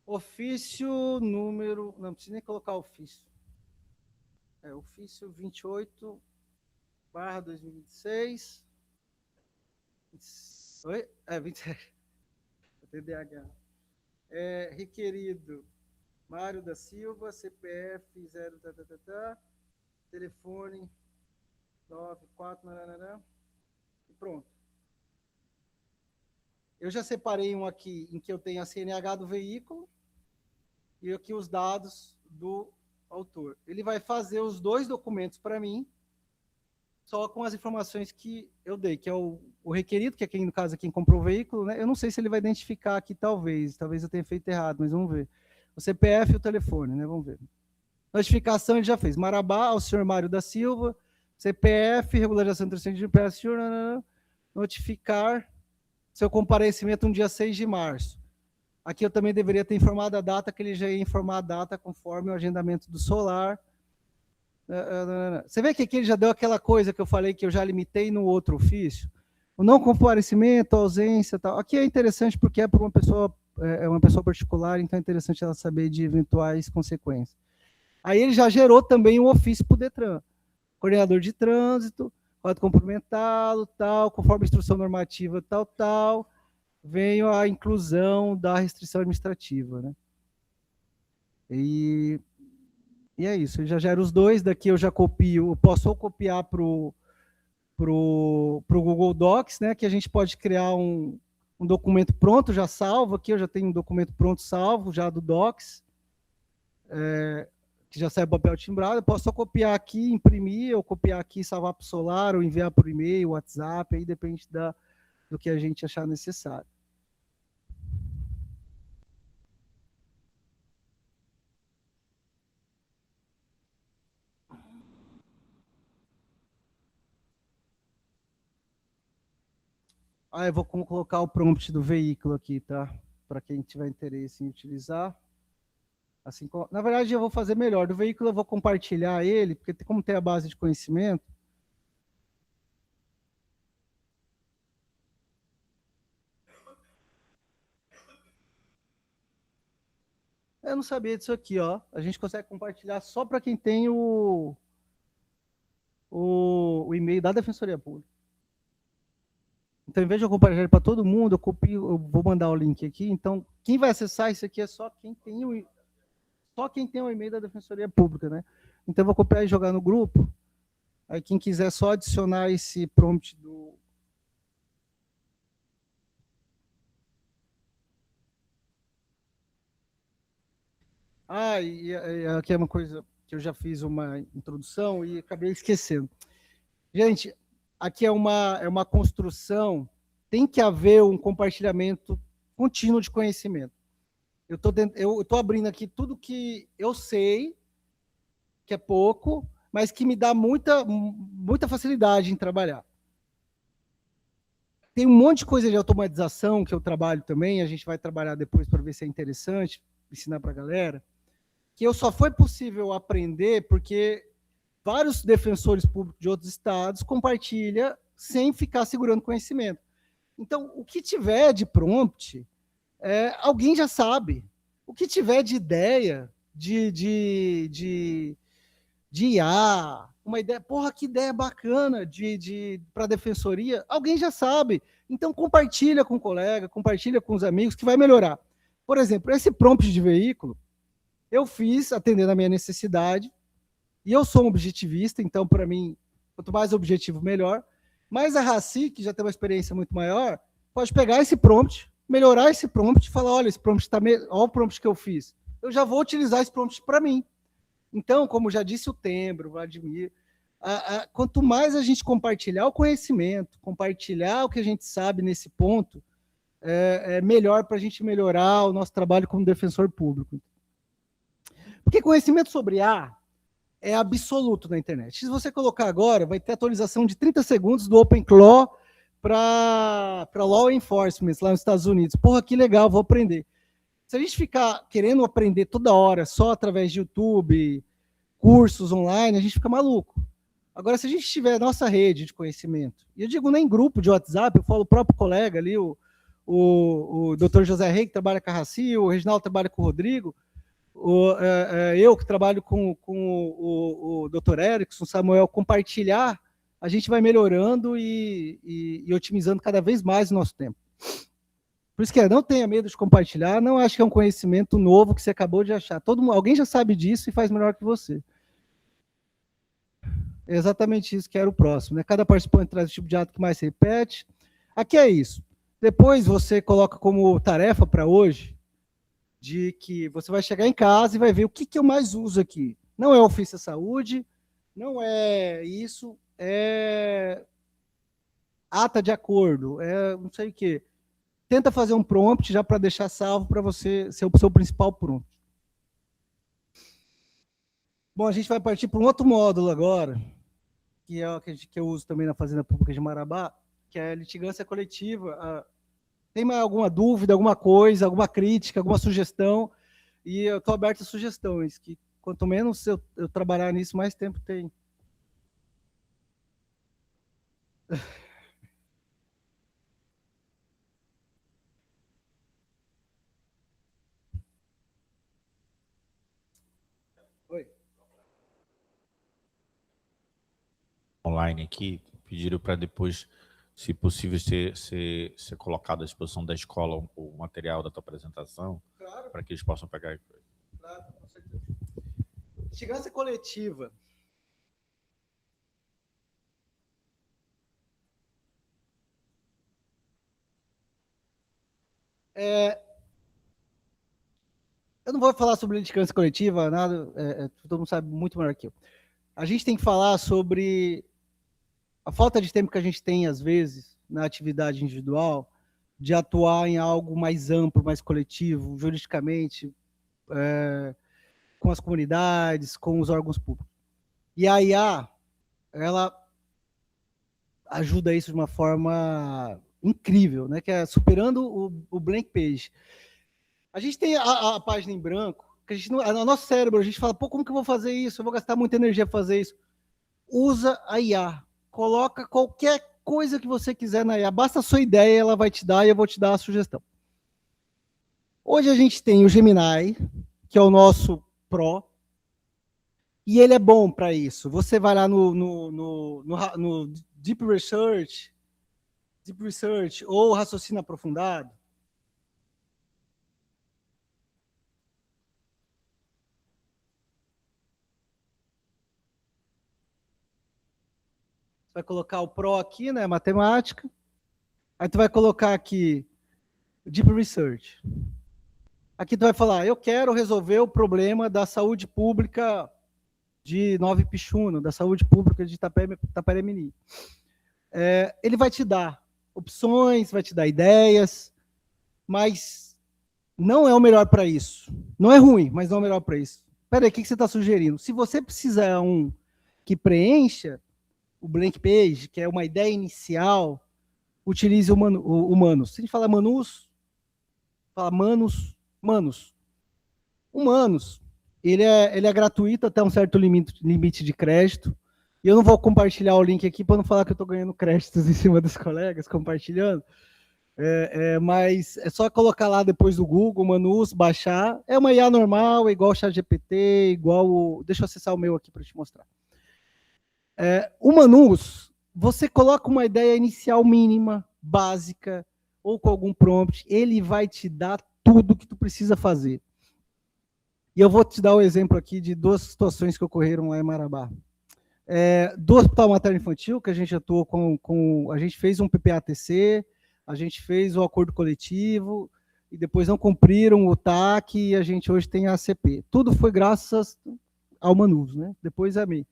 Ofício número... Não precisa nem colocar ofício. Ofício 28/2026. Oi? 27. TDAH. Requerido Mário da Silva, CPF 0, telefone 94, e pronto. Eu já separei um aqui em que eu tenho a CNH do veículo e aqui os dados do autor. Ele vai fazer os dois documentos para mim, só com as informações que eu dei, que é o requerido, que é quem, no caso, é quem comprou o veículo, né? Eu não sei se ele vai identificar aqui, talvez eu tenha feito errado, mas vamos ver. O CPF e o telefone, né? Vamos ver. Notificação ele já fez. Marabá, ao senhor Mário da Silva, CPF, regularização do de impresso, notificar seu comparecimento no dia 6 de março. Aqui eu também deveria ter informado a data, que ele já ia informar a data conforme o agendamento do solar. Você vê que aqui ele já deu aquela coisa que eu falei que eu já limitei no outro ofício? O não comparecimento, a ausência, tal. Aqui é interessante porque é para uma pessoa particular, então é interessante ela saber de eventuais consequências. Aí ele já gerou também um ofício para o Detran. Coordenador de trânsito, pode cumprimentá-lo, tal, conforme a instrução normativa, tal, vem a inclusão da restrição administrativa, né? E é isso, ele já gera os dois, daqui eu já copio, eu posso copiar para o Google Docs, né, que a gente pode criar um documento pronto, já salvo, aqui eu já tenho um documento pronto salvo, já do Docs, que já sai papel timbrado, eu posso só copiar aqui, imprimir, ou copiar aqui, salvar para o Solar, ou enviar por e-mail, WhatsApp, aí depende do que a gente achar necessário. Eu vou colocar o prompt do veículo aqui, tá? Para quem tiver interesse em utilizar. Assim, na verdade, eu vou fazer melhor. Do veículo eu vou compartilhar ele, porque como tem a base de conhecimento. Eu não sabia disso aqui, ó. A gente consegue compartilhar só para quem tem o e-mail da Defensoria Pública. Então, em vez de eu compartilhar para todo mundo, eu vou mandar o link aqui. Então, quem vai acessar isso aqui é só quem tem o e-mail da Defensoria Pública, né? Então, eu vou copiar e jogar no grupo. Aí, quem quiser só adicionar esse prompt do... e aqui é uma coisa que eu já fiz uma introdução e acabei esquecendo. Gente, aqui é uma construção, tem que haver um compartilhamento contínuo de conhecimento. Eu estou abrindo aqui tudo que eu sei, que é pouco, mas que me dá muita facilidade em trabalhar. Tem um monte de coisa de automatização que eu trabalho também, a gente vai trabalhar depois para ver se é interessante, ensinar para a galera, que só foi possível aprender porque vários defensores públicos de outros estados compartilham sem ficar segurando conhecimento. Então, o que tiver de prompt, alguém já sabe. O que tiver de ideia, de IA, uma ideia, que ideia bacana para a defensoria, alguém já sabe. Então, compartilha com o colega, compartilha com os amigos, que vai melhorar. Por exemplo, esse prompt de veículo, eu fiz atendendo a minha necessidade, e eu sou um objetivista, então, para mim, quanto mais objetivo, melhor. Mas a Raci, que já tem uma experiência muito maior, pode pegar esse prompt, melhorar esse prompt e falar, olha, esse prompt olha o prompt que eu fiz. Eu já vou utilizar esse prompt para mim. Então, como já disse o Tembro, o Vladimir, quanto mais a gente compartilhar o conhecimento, compartilhar o que a gente sabe nesse ponto, é melhor para a gente melhorar o nosso trabalho como defensor público. Porque conhecimento sobre IA é absoluto na internet. Se você colocar agora, vai ter atualização de 30 segundos do OpenClaw para Law Enforcement lá nos Estados Unidos. Porra, que legal, vou aprender. Se a gente ficar querendo aprender toda hora só através de YouTube, cursos online, a gente fica maluco. Agora, se a gente tiver nossa rede de conhecimento, e eu digo nem grupo de WhatsApp, eu falo o próprio colega ali, o Dr. José Rey, que trabalha com a Raci, o Reginaldo trabalha com o Rodrigo, eu que trabalho com o Dr. Erickson, Samuel, compartilhar, a gente vai melhorando e otimizando cada vez mais o nosso tempo. Por isso que não tenha medo de compartilhar, não acho que é um conhecimento novo que você acabou de achar. Alguém já sabe disso e faz melhor que você. É exatamente isso que era o próximo. Né? Cada participante traz o tipo de ato que mais se repete. Aqui é isso. Depois você coloca como tarefa para hoje, de que você vai chegar em casa e vai ver o que eu mais uso aqui. Não é ofício da saúde, não é isso, é ata de acordo, é não sei o quê. Tenta fazer um prompt já para deixar salvo para você ser o seu principal prompt. Bom, a gente vai partir para um outro módulo agora, que é o que eu uso também na Fazenda Pública de Marabá, que é a litigância coletiva. Tem mais alguma dúvida, alguma coisa, alguma crítica, alguma sugestão? E eu estou aberto a sugestões, que quanto menos eu trabalhar nisso, mais tempo tem. Oi.
Online aqui, pediram para depois, se possível, ser colocado à disposição da escola o material da tua apresentação,
Claro.
para que eles possam pegar.
Claro, com certeza. Litigância coletiva. Eu não vou falar sobre litigância coletiva, nada, todo mundo sabe muito melhor que eu. A gente tem que falar sobre a falta de tempo que a gente tem, às vezes, na atividade individual, de atuar em algo mais amplo, mais coletivo, juridicamente, com as comunidades, com os órgãos públicos. E a IA, ela ajuda isso de uma forma incrível, né? Que é superando o blank page. A gente tem a página em branco, que a gente no nosso cérebro, a gente fala, pô, como que eu vou fazer isso? Eu vou gastar muita energia para fazer isso. Usa a IA. Coloca qualquer coisa que você quiser na IA. Basta a sua ideia, ela vai te dar e eu vou te dar a sugestão. Hoje a gente tem o Gemini, que é o nosso Pro, e ele é bom para isso. Você vai lá no Deep Research ou raciocínio aprofundado, vai colocar o Pro aqui, né, matemática. Aí tu vai colocar aqui Deep Research. Aqui tu vai falar, eu quero resolver o problema da saúde pública de Nova Ipixuna, da saúde pública de Itaperé-Mirim. Ele vai te dar opções, vai te dar ideias, mas não é o melhor para isso. Não é ruim, mas não é o melhor para isso. Espera aí, o que você está sugerindo? Se você precisar que preencha o blank page, que é uma ideia inicial, utilize o Manus. Se a gente fala Manus, fala Manus. O Manus, ele é gratuito até um certo limite de crédito. E eu não vou compartilhar o link aqui para não falar que eu estou ganhando créditos em cima dos colegas compartilhando. Mas é só colocar lá depois do Google, Manus, baixar. É uma IA normal, igual o ChatGPT, deixa eu acessar o meu aqui para te mostrar. O Manus, você coloca uma ideia inicial mínima, básica, ou com algum prompt, ele vai te dar tudo que tu precisa fazer. E eu vou te dar o exemplo aqui de duas situações que ocorreram lá em Marabá. Do Hospital Materno Infantil, que a gente atuou a gente fez um PPA-TC, a gente fez o acordo coletivo, e depois não cumpriram o TAC, e a gente hoje tem a ACP. Tudo foi graças ao Manus, né? Depois a mim.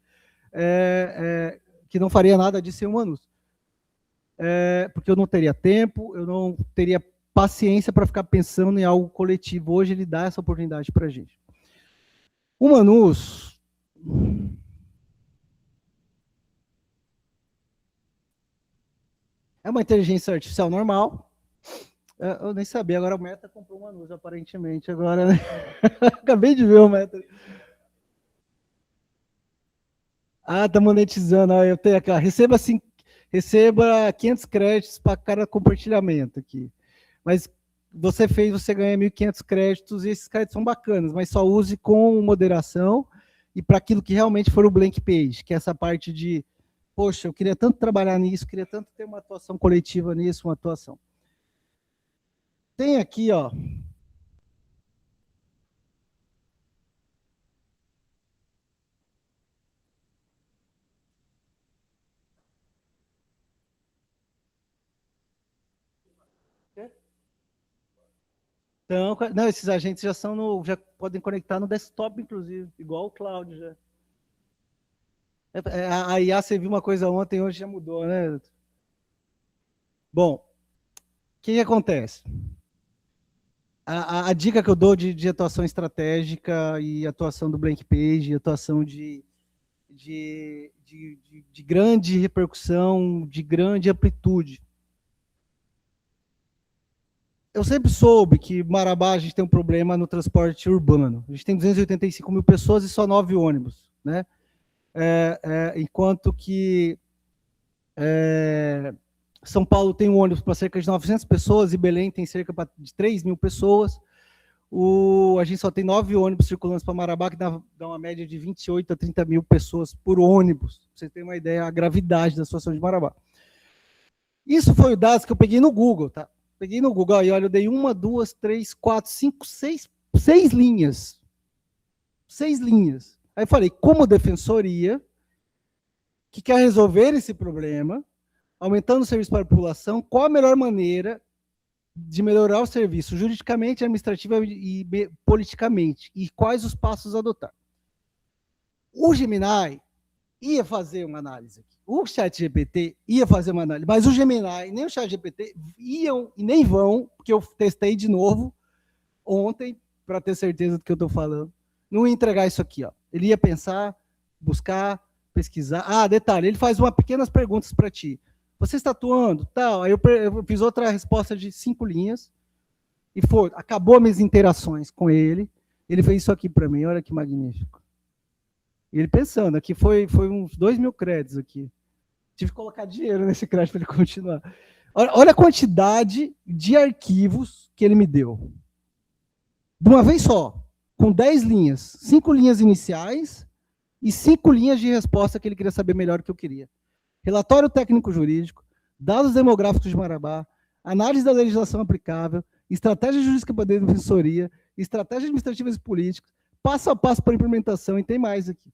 Que não faria nada disso sem o Manus. Porque eu não teria tempo, eu não teria paciência para ficar pensando em algo coletivo. Hoje ele dá essa oportunidade para a gente. O Manus é uma inteligência artificial normal. Eu nem sabia, agora o Meta comprou o Manus, aparentemente. Agora, né? Acabei de ver o Meta. Ah, tá monetizando. Eu tenho aqui. Receba 500 créditos para cada compartilhamento aqui. Mas você ganha 1.500 créditos e esses créditos são bacanas, mas só use com moderação e para aquilo que realmente for o blank page, que é essa parte de, poxa, eu queria tanto trabalhar nisso, queria tanto ter uma atuação coletiva nisso, uma atuação. Tem aqui, ó. Então, não, esses agentes já já podem conectar no desktop, inclusive, igual o cloud já. A IA, você viu uma coisa ontem, hoje já mudou, né? Bom, o que acontece? A dica que eu dou de atuação estratégica e atuação do blank page, atuação de grande repercussão, de grande amplitude. Eu sempre soube que Marabá a gente tem um problema no transporte urbano. A gente tem 285 mil pessoas e só 9 ônibus, né? Enquanto que São Paulo tem um ônibus para cerca de 900 pessoas e Belém tem cerca de 3 mil pessoas. A gente só tem 9 ônibus circulando para Marabá, que dá uma média de 28 a 30 mil pessoas por ônibus. Pra você ter uma ideia da gravidade da situação de Marabá. Isso foi o dados que eu peguei no Google, tá? Peguei no Google e olha, eu dei 1, 2, 3, 4, 5, 6 linhas. 6 linhas. Aí eu falei, como defensoria, que quer resolver esse problema, aumentando o serviço para a população, qual a melhor maneira de melhorar o serviço juridicamente, administrativa e politicamente, e quais os passos a adotar. O Gemini ia fazer uma análise aqui. O ChatGPT ia fazer uma análise, mas o Gemini nem o ChatGPT iam e nem vão, porque eu testei de novo ontem, para ter certeza do que eu estou falando, não ia entregar isso aqui. Ó. Ele ia pensar, buscar, pesquisar. Ah, detalhe, ele faz umas pequenas perguntas para ti. Você está atuando? Tal. Aí eu fiz outra resposta de 5 linhas, e acabou minhas interações com ele. Ele fez isso aqui para mim, olha que magnífico. E ele pensando, aqui foi uns 2.000 créditos aqui. Tive que colocar dinheiro nesse crédito para ele continuar. Olha a quantidade de arquivos que ele me deu. De uma vez só, com 10 linhas, 5 linhas iniciais e 5 linhas de resposta que ele queria saber melhor do que eu queria. Relatório técnico jurídico, dados demográficos de Marabá, análise da legislação aplicável, estratégia jurídica para a defensoria, estratégia administrativa e política, passo a passo para a implementação, e tem mais aqui.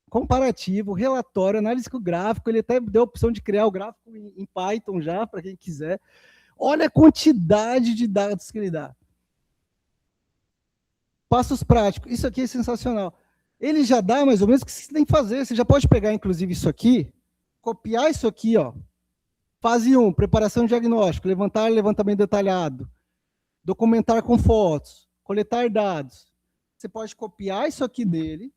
Comparativo, relatório, análise gráfico, ele até deu a opção de criar o gráfico em Python já, para quem quiser. Olha a quantidade de dados que ele dá. Passos práticos, isso aqui é sensacional. Ele já dá mais ou menos o que você tem que fazer, você já pode pegar, inclusive, isso aqui, copiar isso aqui, ó. Fase 1, preparação de diagnóstico, levantamento detalhado, documentar com fotos, coletar dados. Você pode copiar isso aqui dele,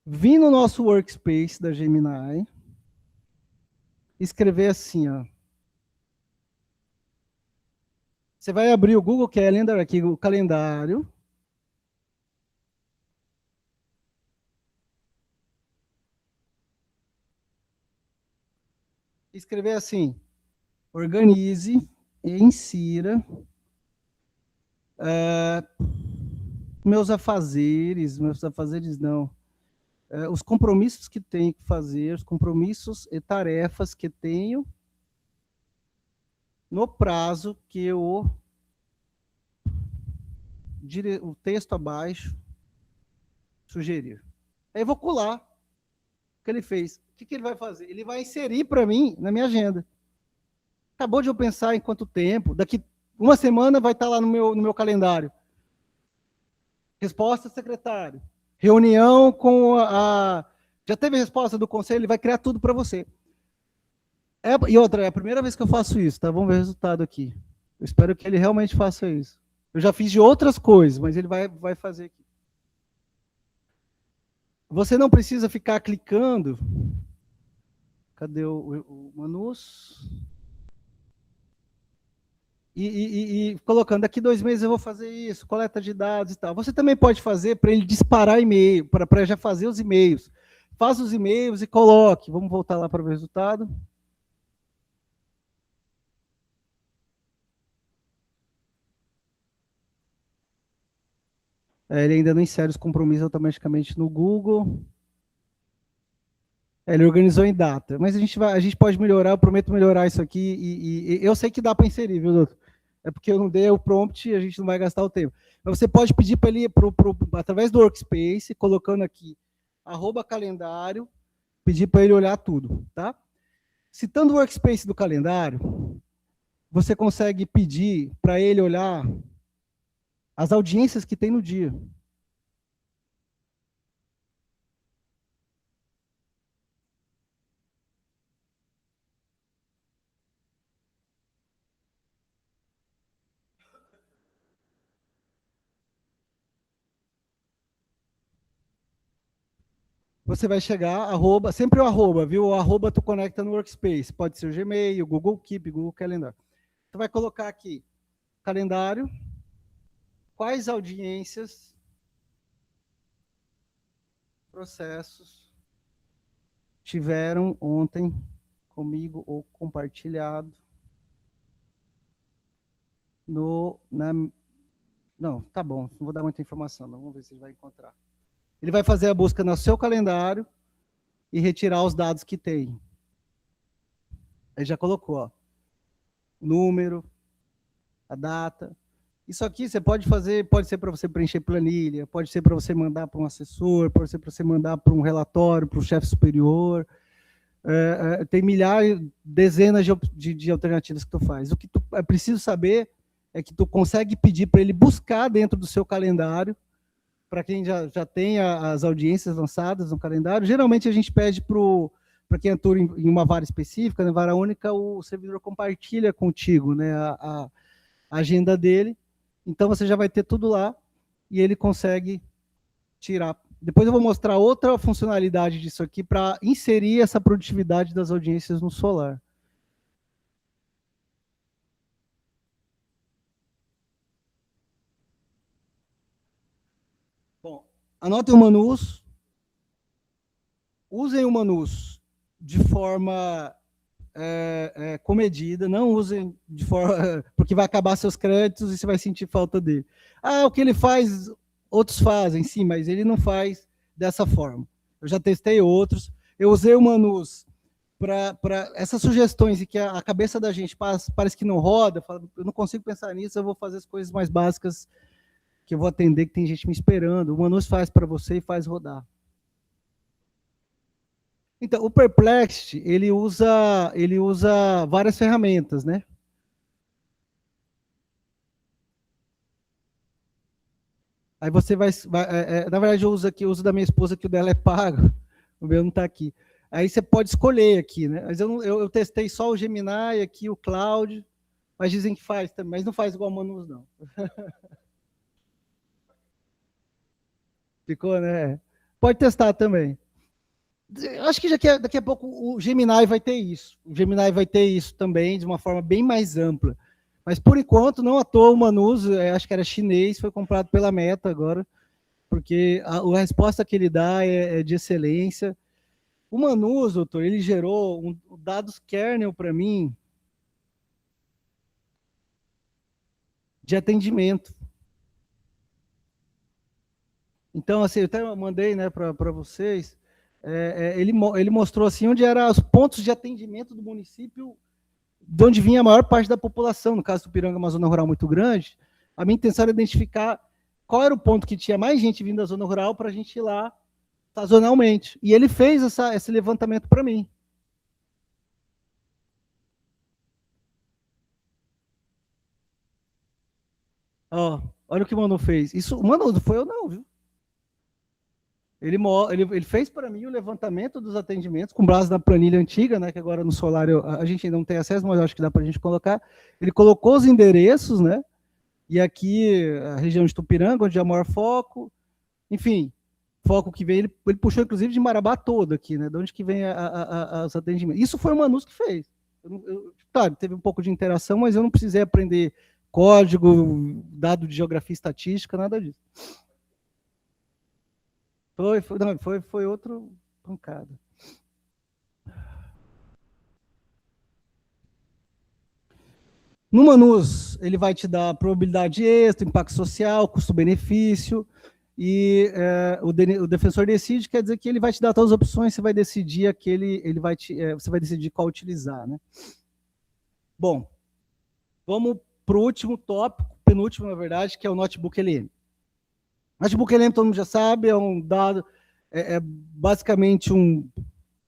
vir no nosso workspace da Gemini, escrever assim, ó. Você vai abrir o Google Calendar aqui, o calendário. Escrever assim, organize e insira meus afazeres não, os compromissos que tenho que fazer, os compromissos e tarefas que tenho no prazo que o texto abaixo sugerir. Aí eu vou colar o que ele fez. O que ele vai fazer? Ele vai inserir para mim na minha agenda. Acabou de eu pensar em quanto tempo, daqui uma semana vai estar lá no meu calendário. Resposta, secretário. Reunião com já teve a resposta do conselho, ele vai criar tudo para você. E outra, é a primeira vez que eu faço isso, tá? Vamos ver o resultado aqui. Eu espero que ele realmente faça isso. Eu já fiz de outras coisas, mas ele vai fazer aqui. Você não precisa ficar clicando. Cadê o Manus? E colocando, daqui 2 meses eu vou fazer isso, coleta de dados e tal. Você também pode fazer para ele disparar e-mail, para já fazer os e-mails. Faz os e-mails e coloque. Vamos voltar lá para o resultado. Ele ainda não insere os compromissos automaticamente no Google. Ele organizou em data. Mas a gente pode melhorar, eu prometo melhorar isso aqui. E eu sei que dá para inserir, viu, doutor? É porque eu não dei o prompt e a gente não vai gastar o tempo. Mas você pode pedir para ele, através do Workspace, colocando aqui, @calendário, pedir para ele olhar tudo, tá? Citando o Workspace do calendário, você consegue pedir para ele olhar as audiências que tem no dia. Você vai chegar, sempre o arroba, viu? O arroba tu conecta no Workspace. Pode ser o Gmail, Google Keep, Google Calendar. Tu vai colocar aqui, calendário, quais audiências, processos tiveram ontem comigo ou compartilhado não, tá bom, não vou dar muita informação, não, vamos ver se ele vai encontrar. Ele vai fazer a busca no seu calendário e retirar os dados que tem. Ele já colocou, ó, número, a data. Isso aqui você pode fazer, pode ser para você preencher planilha, pode ser para você mandar para um assessor, pode ser para você mandar para um relatório, para o chefe superior. Tem milhares, dezenas de alternativas que tu faz. O que tu é preciso saber é que tu consegue pedir para ele buscar dentro do seu calendário, para quem já tem as audiências lançadas no calendário. Geralmente a gente pede para quem atua em uma vara específica, na vara única, o servidor compartilha contigo, né, a agenda dele. Então você já vai ter tudo lá e ele consegue tirar. Depois eu vou mostrar outra funcionalidade disso aqui para inserir essa produtividade das audiências no Solar. Bom, anotem o Manus. Usem o Manus de forma comedida, não usem de forma... porque vai acabar seus créditos e você vai sentir falta dele. O que ele faz, outros fazem, sim, mas ele não faz dessa forma. Eu já testei outros. Eu usei o Manus para essas sugestões e que a cabeça da gente parece que não roda, eu não consigo pensar nisso, eu vou fazer as coisas mais básicas que eu vou atender, que tem gente me esperando. O Manus faz para você e faz rodar. Então, o Perplexity, ele usa várias ferramentas, né? Aí você na verdade, eu uso da minha esposa, que o dela é pago, o meu não está aqui. Aí você pode escolher aqui, né? Mas eu testei só o Gemini, aqui o Cloud, mas dizem que faz também, mas não faz igual o Manus, não. Ficou, né? Pode testar também. Acho que daqui a pouco o Gemini vai ter isso. O Gemini vai ter isso também, de uma forma bem mais ampla. Mas, por enquanto, não à toa o Manus, acho que era chinês, foi comprado pela Meta agora, porque a resposta que ele dá é de excelência. O Manus, doutor, ele gerou dados kernel para mim de atendimento. Então, assim, eu até mandei, né, para vocês, ele mostrou assim onde eram os pontos de atendimento do município, de onde vinha a maior parte da população. No caso do Piranga, uma zona rural muito grande, a minha intenção era identificar qual era o ponto que tinha mais gente vindo da zona rural para a gente ir lá sazonalmente. E ele fez esse levantamento para mim. Olha o que o Manu fez. Isso, Manu, não foi eu não, viu? Ele fez para mim o levantamento dos atendimentos, com base na planilha antiga, né, que agora no Solar a gente ainda não tem acesso, mas eu acho que dá para a gente colocar. Ele colocou os endereços, né, E aqui, a região de Tupiranga, onde é o maior foco, enfim, foco que vem, ele puxou inclusive de Marabá todo aqui, né? De onde que vem os atendimentos. Isso foi o Manus que fez. Tá, teve um pouco de interação, mas eu não precisei aprender código, dado de geografia e estatística, nada disso. Foi outro pancada. No Manus, ele vai te dar probabilidade de êxito, impacto social, custo-benefício, e o defensor decide, quer dizer que ele vai te dar todas as opções, você vai decidir você vai decidir qual utilizar, né? Bom, vamos para o último tópico, penúltimo, na verdade, que é o Notebook LM. Notebook LM, todo mundo já sabe, é um dado, basicamente um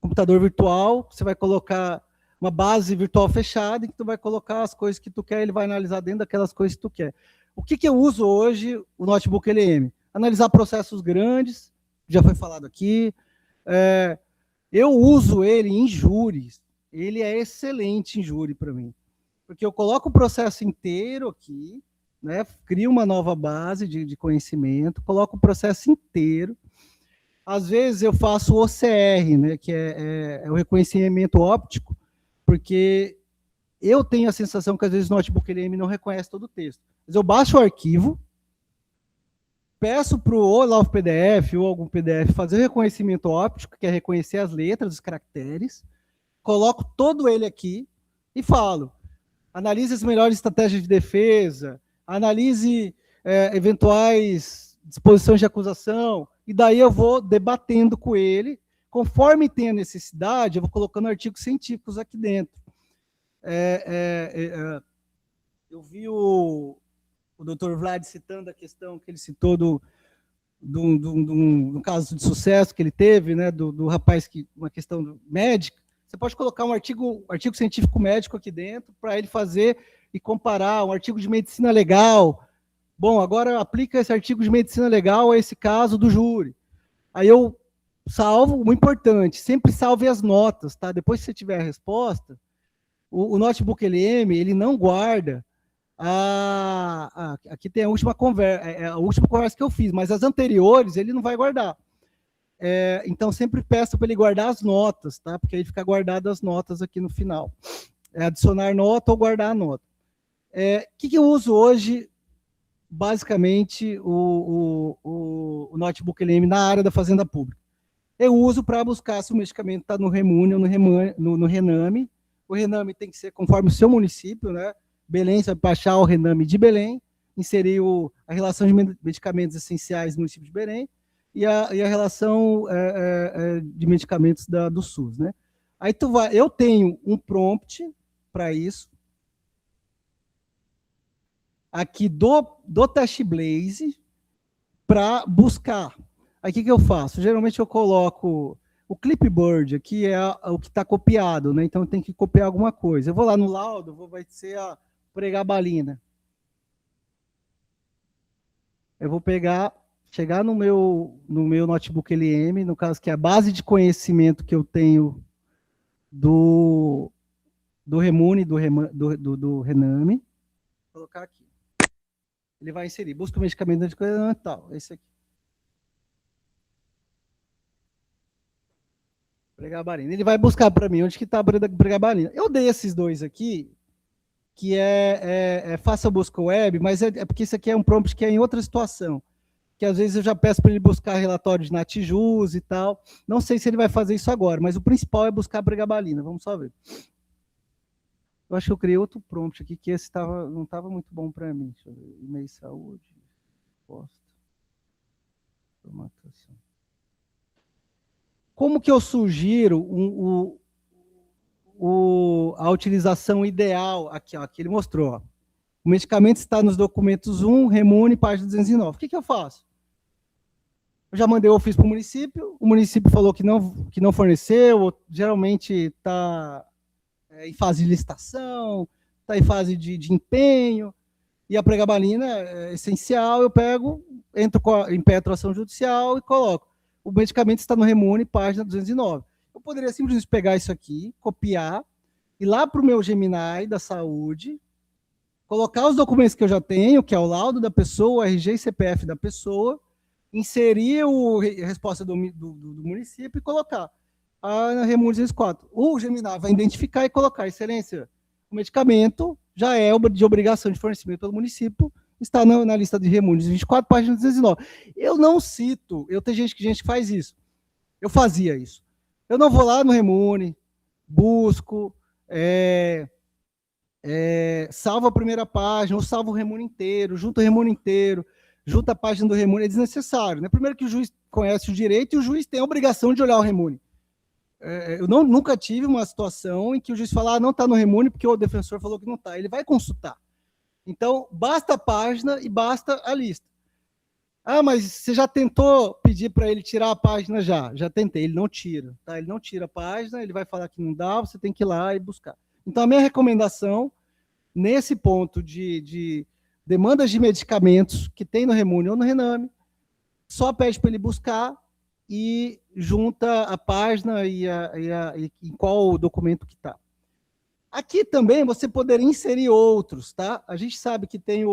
computador virtual, você vai colocar uma base virtual fechada, em que tu vai colocar as coisas que tu quer, ele vai analisar dentro daquelas coisas que tu quer. O que eu uso hoje, o Notebook LM? Analisar processos grandes, já foi falado aqui. Eu uso ele em júris, ele é excelente em júri para mim, porque eu coloco o processo inteiro aqui, né, crio uma nova base de conhecimento, coloco o processo inteiro. Às vezes eu faço o OCR, né, que é o reconhecimento óptico, porque eu tenho a sensação que às vezes o Notebook LM não reconhece todo o texto. Mas eu baixo o arquivo, peço para o OLAV PDF ou algum PDF fazer o reconhecimento óptico, que é reconhecer as letras, os caracteres, coloco todo ele aqui e falo, analise as melhores estratégias de defesa, analise eventuais disposições de acusação, e daí eu vou debatendo com ele, conforme tem a necessidade, eu vou colocando artigos científicos aqui dentro. Eu vi o Dr. Vlad citando a questão que ele citou do caso de sucesso que ele teve, né, do rapaz, uma questão médica. Você pode colocar um artigo científico médico aqui dentro para ele fazer e comparar, um artigo de medicina legal. Bom, agora aplica esse artigo de medicina legal a esse caso do júri. Aí eu salvo, o importante, sempre salve as notas, tá? Depois que você tiver a resposta, o Notebook LM, ele não guarda aqui tem a última conversa que eu fiz, mas as anteriores ele não vai guardar. Então sempre peço para ele guardar as notas, tá? Porque aí fica guardado as notas aqui no final. Adicionar nota ou guardar a nota. O que eu uso hoje? Basicamente, o Notebook LM na área da Fazenda Pública. Eu uso para buscar se o medicamento está no Remune ou no Rename. O Rename tem que ser conforme o seu município, né? Belém, você vai baixar o Rename de Belém, inserir a relação de medicamentos essenciais no município de Belém e a relação de medicamentos do SUS, né? Aí eu tenho um prompt para isso, aqui do TestBlaze, para buscar. Aí o que eu faço? Geralmente eu coloco o clipboard, aqui é o que está copiado, né? Então tem que copiar alguma coisa. Eu vou lá no laudo, vai ser a pregabalina. Eu vou chegar no meu Notebook LM, no caso que é a base de conhecimento que eu tenho do Remune, do Rename, vou colocar aqui. Ele vai inserir, busca o medicamento de coisa tal, esse aqui. Pregabalina. Ele vai buscar para mim onde que está a pregabalina. Eu dei esses dois aqui, que faça busca web, mas é porque isso aqui é um prompt que é em outra situação. Que às vezes eu já peço para ele buscar relatório de Natijus e tal. Não sei se ele vai fazer isso agora, mas o principal é buscar a pregabalina. Vamos só ver. Eu acho que eu criei outro prompt aqui, que esse não estava muito bom para mim. Deixa eu ver. E-mail saúde, posta, formatação. Como que eu sugiro a utilização ideal? Aqui, ó, que ele mostrou. Ó. O medicamento está nos documentos 1, Remune, página 209. O que eu faço? Eu já mandei o ofício para o município falou que não forneceu, geralmente está em fase de licitação, está em fase de empenho, e a pregabalina é essencial, eu pego, impetro a ação judicial e coloco. O medicamento está no Remune, página 209. Eu poderia simplesmente pegar isso aqui, copiar, ir lá para o meu Gemini da saúde, colocar os documentos que eu já tenho, que é o laudo da pessoa, o RG e CPF da pessoa, inserir a resposta do município e colocar na REMU 204. O Geminar vai identificar e colocar, excelência, o medicamento já é de obrigação de fornecimento pelo município, está na lista de REMU 24, página 209. Eu não cito, tem gente que faz isso. Eu fazia isso. Eu não vou lá no Remune, busco, salvo a primeira página, ou salvo o Remune inteiro, junto o Remune inteiro, junto a página do Remune, é desnecessário. Né? Primeiro que o juiz conhece o direito e o juiz tem a obrigação de olhar o Remune. Eu nunca tive uma situação em que o juiz fala, não está no Remune porque o defensor falou que não está. Ele vai consultar. Então, basta a página e basta a lista. Mas você já tentou pedir para ele tirar a página já? Já tentei, ele não tira. Tá? Ele não tira a página, ele vai falar que não dá, você tem que ir lá e buscar. Então, a minha recomendação, nesse ponto de demandas de medicamentos que tem no Remune ou no Rename, só pede para ele buscar e junta a página e em qual documento que está. Aqui também você poderia inserir outros, tá? A gente sabe que tem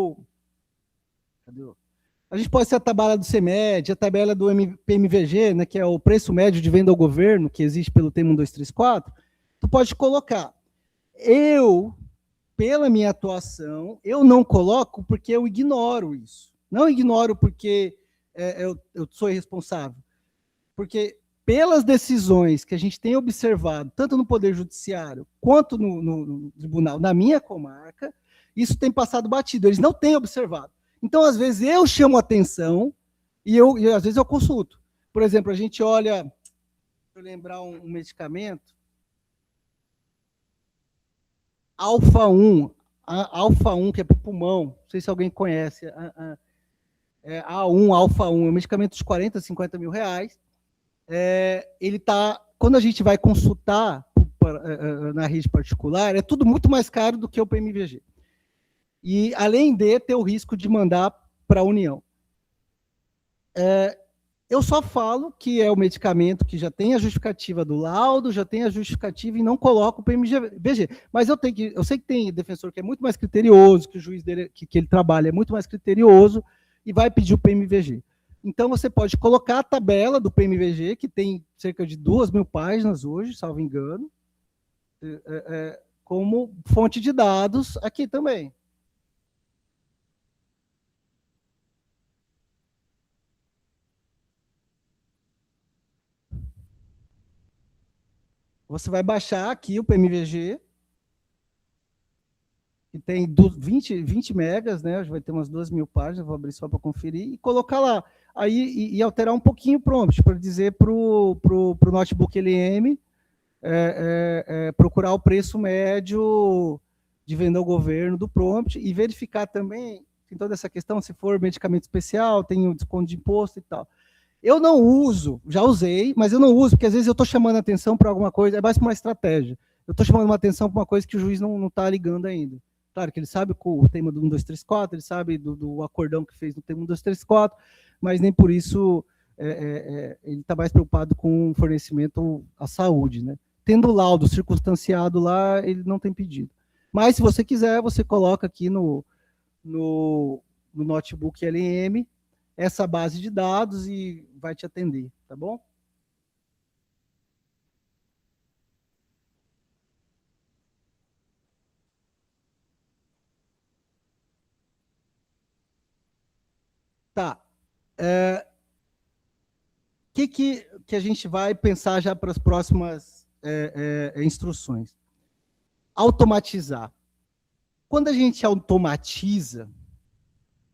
a gente pode ser a tabela do CEMED, a tabela do PMVG, né, que é o preço médio de venda ao governo, que existe pelo TEM 1234, tu pode colocar. Pela minha atuação, eu não coloco porque eu ignoro isso. Não ignoro porque eu sou irresponsável. Porque pelas decisões que a gente tem observado, tanto no Poder Judiciário quanto no Tribunal, na minha comarca, isso tem passado batido, eles não têm observado. Então, às vezes, eu chamo atenção e às vezes eu consulto. Por exemplo, a gente olha, deixa eu lembrar um medicamento, Alfa 1, que é para o pulmão, não sei se alguém conhece, A1, Alfa 1, é um medicamento de 40, 50 mil reais. Ele está, quando a gente vai consultar na rede particular, é tudo muito mais caro do que o PMVG. E, além de ter o risco de mandar para a União. Eu só falo que é o medicamento que já tem a justificativa do laudo, já tem a justificativa e não coloco o PMVG. Mas eu sei que tem defensor que é muito mais criterioso, que o juiz dele, que ele trabalha é muito mais criterioso e vai pedir o PMVG. Então, você pode colocar a tabela do PMVG, que tem cerca de 2.000 páginas hoje, salvo engano, como fonte de dados aqui também. Você vai baixar aqui o PMVG, que tem 20 megas, né? Vai ter umas 2.000 páginas, vou abrir só para conferir, e colocar lá. Aí, e alterar um pouquinho o prompt, para dizer para o notebook LM procurar o preço médio de venda ao governo do prompt e verificar também, em toda essa questão, se for medicamento especial, tem o desconto de imposto e tal. Eu não uso, já usei, mas eu não uso, porque às vezes eu estou chamando a atenção para alguma coisa, é mais uma estratégia. Eu estou chamando uma atenção para uma coisa que o juiz não está ligando ainda. Claro que ele sabe o tema do 1234, ele sabe do acordão que fez no tema 1234, mas nem por isso ele está mais preocupado com o fornecimento à saúde. Né? Tendo o laudo circunstanciado lá, ele não tem pedido. Mas, se você quiser, você coloca aqui no notebook LM essa base de dados e vai te atender, tá bom? Tá. Que a gente vai pensar já para as próximas instruções? Automatizar. Quando a gente automatiza,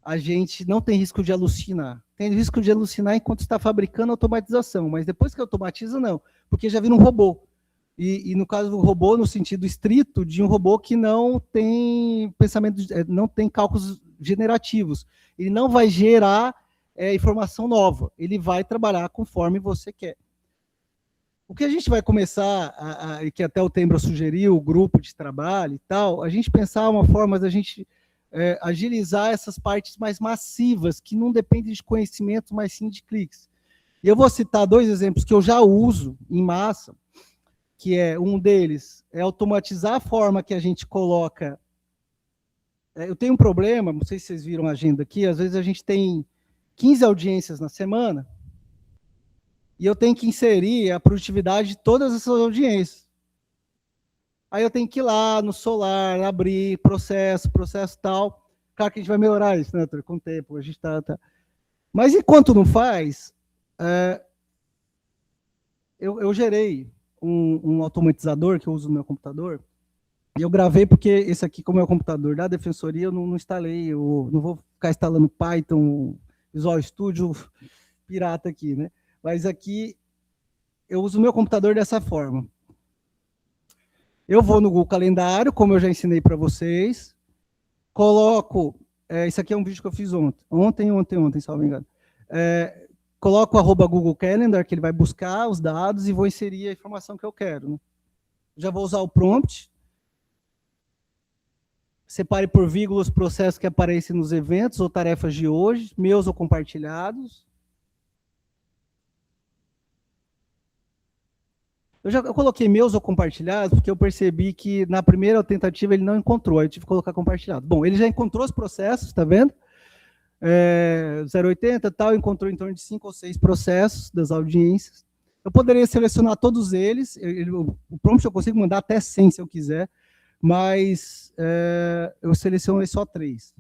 a gente não tem risco de alucinar. Tem risco de alucinar enquanto está fabricando a automatização, mas depois que automatiza, não, porque já vira um robô. E no caso do robô, no sentido estrito, de um robô que não tem pensamento, não tem cálculos generativos. Ele não vai gerar informação nova, ele vai trabalhar conforme você quer. O que a gente vai começar, que até o Tembra sugeriu, o grupo de trabalho e tal, a gente pensar uma forma da gente agilizar essas partes mais massivas, que não dependem de conhecimento, mas sim de cliques. E eu vou citar 2 exemplos que eu já uso em massa, que um deles é automatizar a forma que a gente coloca eu tenho um problema, não sei se vocês viram a agenda aqui, às vezes a gente tem 15 audiências na semana e eu tenho que inserir a produtividade de todas essas audiências. Aí eu tenho que ir lá no Solar, abrir processo tal. Claro que a gente vai melhorar isso, né, com o tempo, a gente tá... Mas enquanto não faz, eu gerei um automatizador que eu uso no meu computador, e eu gravei porque esse aqui, como é o computador da Defensoria, eu não instalei, eu não vou ficar instalando Python, Visual Studio pirata aqui, né? Mas aqui eu uso o meu computador dessa forma. Eu vou no Google Calendário, como eu já ensinei para vocês, coloco, isso aqui é um vídeo que eu fiz ontem, se não me engano. Coloco o @Google Calendar, que ele vai buscar os dados e vou inserir a informação que eu quero, né? Já vou usar o prompt. Separe por vírgulas os processos que aparecem nos eventos ou tarefas de hoje, meus ou compartilhados. Eu coloquei meus ou compartilhados porque eu percebi que na primeira tentativa ele não encontrou, aí eu tive que colocar compartilhado. Bom, ele já encontrou os processos, tá vendo? 080 tal, encontrou em torno de 5 ou 6 processos das audiências. Eu poderia selecionar todos eles, o prompt eu consigo mandar até 100 se eu quiser, mas eu selecionei só 3.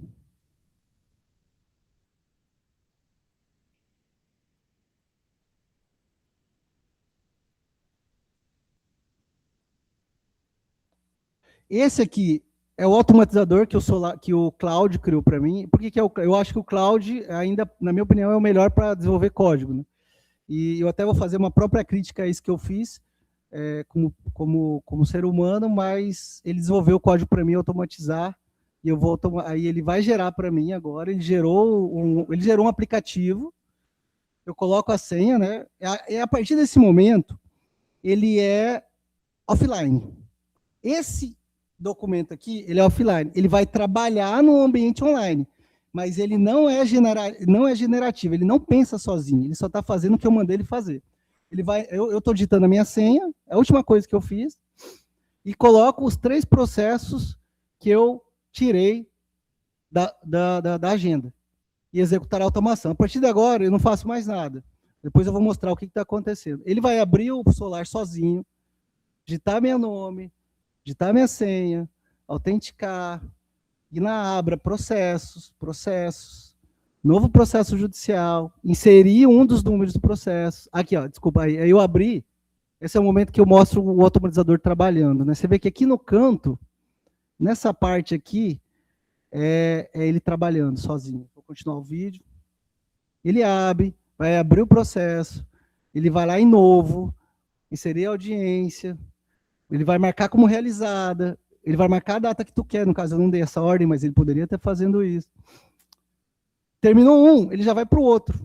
Esse aqui é o automatizador que o Cloud criou para mim. Por que eu acho que o Cloud, ainda, na minha opinião, é o melhor para desenvolver código, né? E eu até vou fazer uma própria crítica a isso que eu fiz, como ser humano, mas ele desenvolveu o código para mim automatizar, e eu vou aí ele vai gerar para mim agora, ele gerou um aplicativo, eu coloco a senha, né? E a partir desse momento, ele é offline. Esse documento aqui, ele é offline, ele vai trabalhar no ambiente online, mas ele não é generativo, ele não pensa sozinho, ele só está fazendo o que eu mandei ele fazer. Eu estou digitando a minha senha, é a última coisa que eu fiz, e coloco os 3 processos que eu tirei da agenda, e executar a automação. A partir de agora, eu não faço mais nada. Depois eu vou mostrar o que está acontecendo. Ele vai abrir o Solar sozinho, digitar meu nome, digitar minha senha, autenticar, ir na aba processos, novo processo judicial, inserir um dos números do processo. Aqui, ó, desculpa, aí eu abri, esse é o momento que eu mostro o automatizador trabalhando, né? Você vê que aqui no canto, nessa parte aqui, é ele trabalhando sozinho. Vou continuar o vídeo. Ele vai abrir o processo, ele vai lá em novo, inserir a audiência, ele vai marcar como realizada, ele vai marcar a data que tu quer, no caso eu não dei essa ordem, mas ele poderia estar fazendo isso. Terminou um, ele já vai para o outro.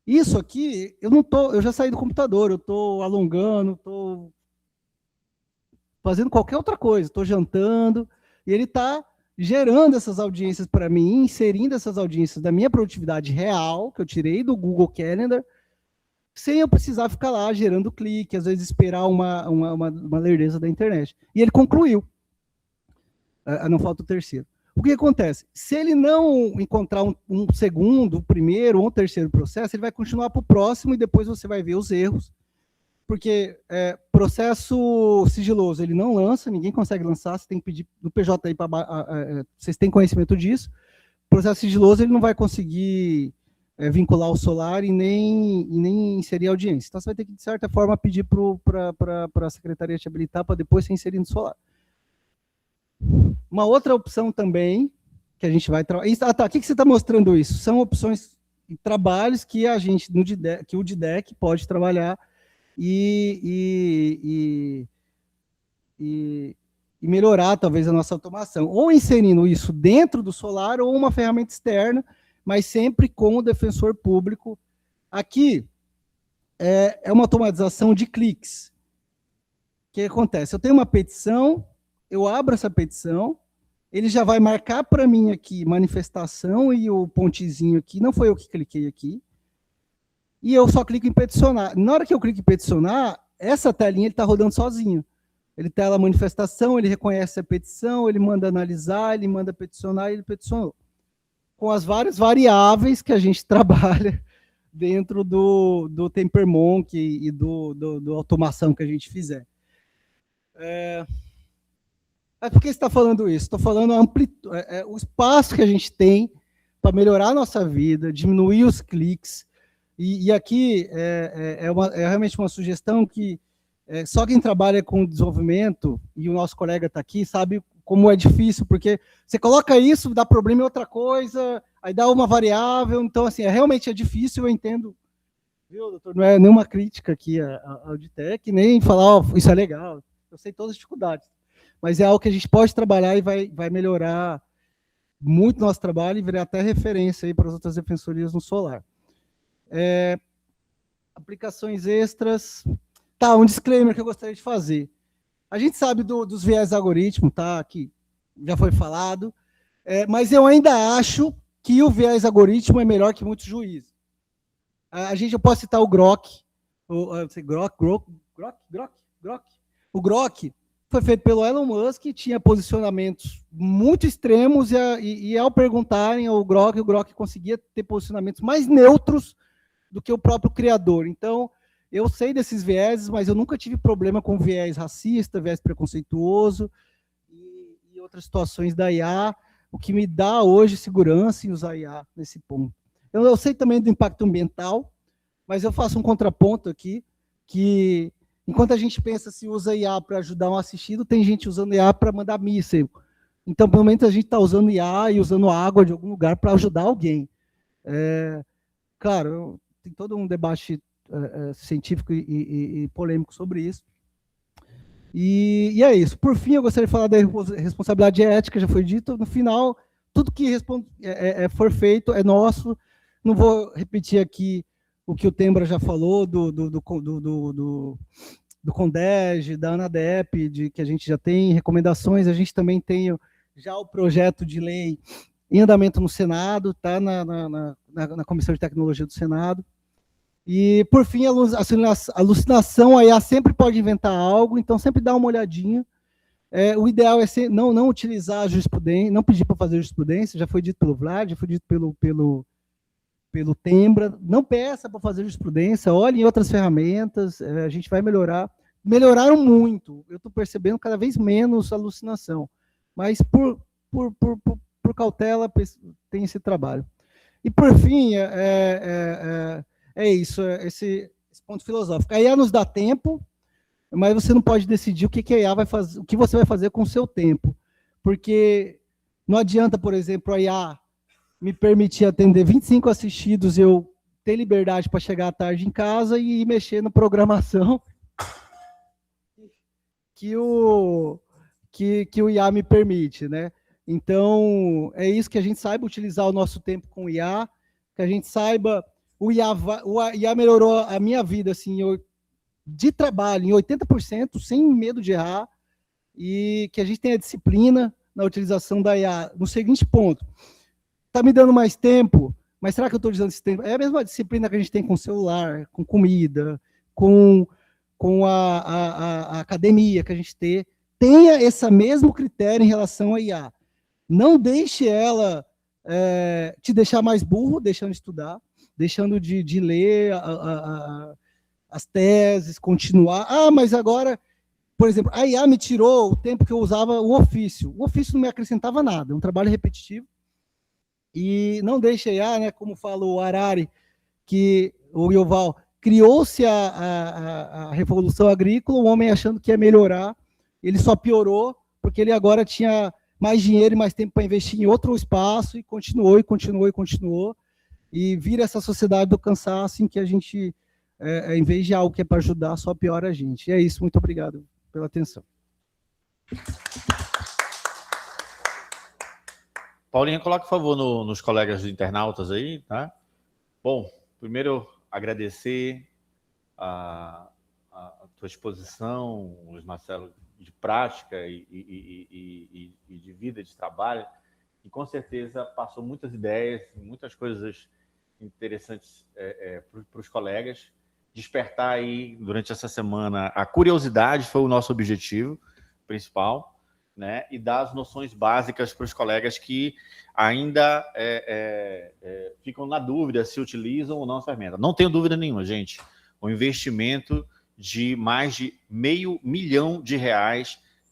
Isso aqui, eu já saí do computador, eu estou alongando, estou fazendo qualquer outra coisa, estou jantando, e ele está gerando essas audiências para mim, inserindo essas audiências da minha produtividade real, que eu tirei do Google Calendar, sem eu precisar ficar lá gerando clique, às vezes esperar uma lerdeza da internet. E ele concluiu. Não falta o terceiro. O que acontece? Se ele não encontrar um segundo, um primeiro ou um terceiro processo, ele vai continuar para o próximo e depois você vai ver os erros. Porque processo sigiloso ele não lança, ninguém consegue lançar, você tem que pedir do PJ aí para... vocês têm conhecimento disso. Processo sigiloso ele não vai conseguir vincular o Solar e nem inserir a audiência. Então, você vai ter que, de certa forma, pedir para a secretaria te habilitar para depois ser inserido no Solar. Uma outra opção também, que a gente vai trabalhar... O que você está mostrando isso? São opções e trabalhos que a gente, que o DIDEC pode trabalhar e melhorar, talvez, a nossa automação. Ou inserindo isso dentro do Solar ou uma ferramenta externa, mas sempre com o defensor público. Aqui é uma automatização de cliques. O que acontece? Eu tenho uma petição, eu abro essa petição, ele já vai marcar para mim aqui manifestação e o pontezinho aqui, não foi eu que cliquei aqui, e eu só clico em peticionar. Na hora que eu clico em peticionar, essa telinha ele está rodando sozinho. Ele tela a manifestação, ele reconhece a petição, ele manda analisar, ele manda peticionar e ele peticionou. Com as várias variáveis que a gente trabalha dentro do Tempermonk e do automação que a gente fizer. Mas por que você está falando isso? Estou falando o espaço que a gente tem para melhorar a nossa vida, diminuir os cliques. E aqui é realmente uma sugestão que só quem trabalha com desenvolvimento, e o nosso colega está aqui, sabe como é difícil, porque você coloca isso, dá problema em outra coisa, aí dá uma variável, então, assim, realmente é difícil, eu entendo, viu, doutor? Não é nenhuma crítica aqui ao Auditec, nem falar, isso é legal, eu sei todas as dificuldades, mas é algo que a gente pode trabalhar e vai melhorar muito nosso trabalho e virar até referência aí para as outras defensorias no solar. Aplicações extras. Tá, um disclaimer que eu gostaria de fazer. A gente sabe dos viés algoritmo, tá? Que já foi falado, mas eu ainda acho que o viés algoritmo é melhor que muitos juízes. Eu posso citar o Grok. O Grok foi feito pelo Elon Musk, tinha posicionamentos muito extremos, e ao perguntarem ao Grok, o Grok conseguia ter posicionamentos mais neutros do que o próprio criador. Então, eu sei desses vieses, mas eu nunca tive problema com viés racista, viés preconceituoso e outras situações da IA, o que me dá hoje segurança em usar IA nesse ponto. Eu sei também do impacto ambiental, mas eu faço um contraponto aqui, que enquanto a gente pensa se usa IA para ajudar um assistido, tem gente usando IA para mandar míssil. Então, pelo menos a gente está usando IA e usando água de algum lugar para ajudar alguém. Claro, tem todo um debate científico e polêmico sobre isso. E é isso. Por fim, eu gostaria de falar da responsabilidade ética, já foi dito. No final, tudo que for feito é nosso. Não vou repetir aqui o que o Tembra já falou do CONDEG, da ANADEP, que a gente já tem recomendações. A gente também tem já o projeto de lei em andamento no Senado, está na Comissão de Tecnologia do Senado. E, por fim, a alucinação, a IA sempre pode inventar algo, então sempre dá uma olhadinha. O ideal é não utilizar a jurisprudência, não pedir para fazer jurisprudência, já foi dito pelo Vlad, já foi dito pelo Tembra, não peça para fazer jurisprudência, olhe em outras ferramentas, a gente vai melhorar. Melhoraram muito, eu estou percebendo cada vez menos alucinação, mas por cautela tem esse trabalho. E, por fim, isso, esse ponto filosófico. A IA nos dá tempo, mas você não pode decidir o que a IA vai fazer, o que você vai fazer com o seu tempo. Porque não adianta, por exemplo, a IA me permitir atender 25 assistidos e eu ter liberdade para chegar à tarde em casa e ir mexer na programação que o IA me permite, né? Então, é isso, que a gente saiba utilizar o nosso tempo com o IA, que a gente saiba... O IA melhorou a minha vida, assim, de trabalho, em 80%, sem medo de errar, e que a gente tenha disciplina na utilização da IA. No seguinte ponto, está me dando mais tempo, mas será que eu estou usando esse tempo? É a mesma disciplina que a gente tem com o celular, com comida, com a academia que a gente tem. Tenha esse mesmo critério em relação à IA. Não deixe ela te deixar mais burro, deixando de estudar, deixando de ler as teses, continuar. Mas agora, por exemplo, a IA me tirou o tempo que eu usava o ofício. O ofício não me acrescentava nada, é um trabalho repetitivo. E não deixe a IA, né, como fala o Harari, que o Yuval, criou-se a revolução agrícola, o homem achando que ia melhorar, ele só piorou, porque ele agora tinha mais dinheiro e mais tempo para investir em outro espaço, e continuou, e continuou, e continuou. E vira essa sociedade do cansaço em que a gente, em vez de algo que é para ajudar, só piora a gente. E é isso, muito obrigado pela atenção.
Paulinha, coloque, por favor, nos colegas internautas aí, tá? Bom, primeiro agradecer a tua exposição, Luiz Marcelo, de prática e de vida, de trabalho, e com certeza passou muitas ideias, muitas coisas interessantes para os colegas. Despertar aí, durante essa semana, a curiosidade foi o nosso objetivo. principal, né, e dar as noções básicas para os colegas que ainda ficam na dúvida se utilizam ou não a ferramenta. Não tenho dúvida nenhuma, gente. O investimento de mais de R$500 milhão,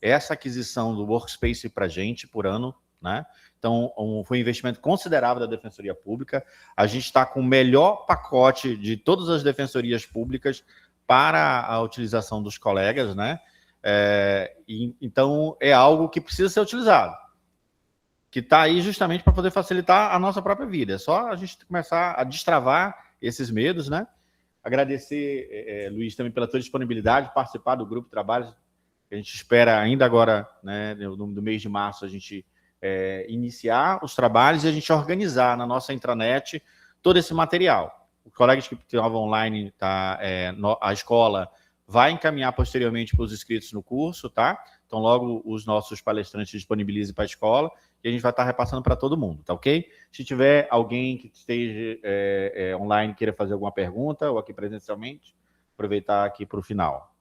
essa aquisição do Workspace para a gente por ano, né? Então, foi um investimento considerável da Defensoria Pública. A gente está com o melhor pacote de todas as defensorias públicas para a utilização dos colegas, né? Então, é algo que precisa ser utilizado, que está aí justamente para poder facilitar a nossa própria vida. É só a gente começar a destravar esses medos, né? Agradecer, Luiz, também pela tua disponibilidade, participar do grupo de trabalho. A gente espera ainda agora, né, no mês de março, a gente iniciar os trabalhos e a gente organizar na nossa intranet todo esse material. Os colegas que estavam online, a escola vai encaminhar posteriormente para os inscritos no curso, tá? Então, logo os nossos palestrantes disponibilizem para a escola e a gente vai estar repassando para todo mundo, tá ok? Se tiver alguém que esteja online e queira fazer alguma pergunta, ou aqui presencialmente, aproveitar aqui para o final.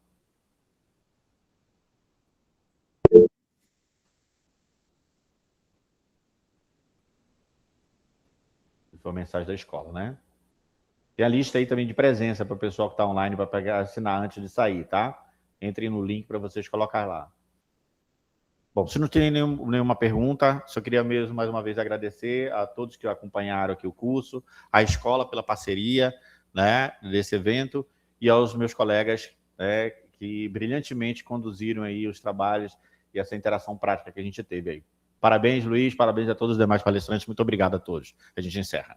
Foi a mensagem da escola, né? Tem a lista aí também de presença para o pessoal que está online para pegar, assinar antes de sair, tá? Entrem no link para vocês colocar lá. Bom, se não tem nenhuma pergunta, só queria mesmo, mais uma vez, agradecer a todos que acompanharam aqui o curso, à escola pela parceria, né, desse evento, e aos meus colegas que brilhantemente conduziram aí os trabalhos e essa interação prática que a gente teve aí. Parabéns, Luiz, parabéns a todos os demais palestrantes, muito obrigado a todos. A gente encerra.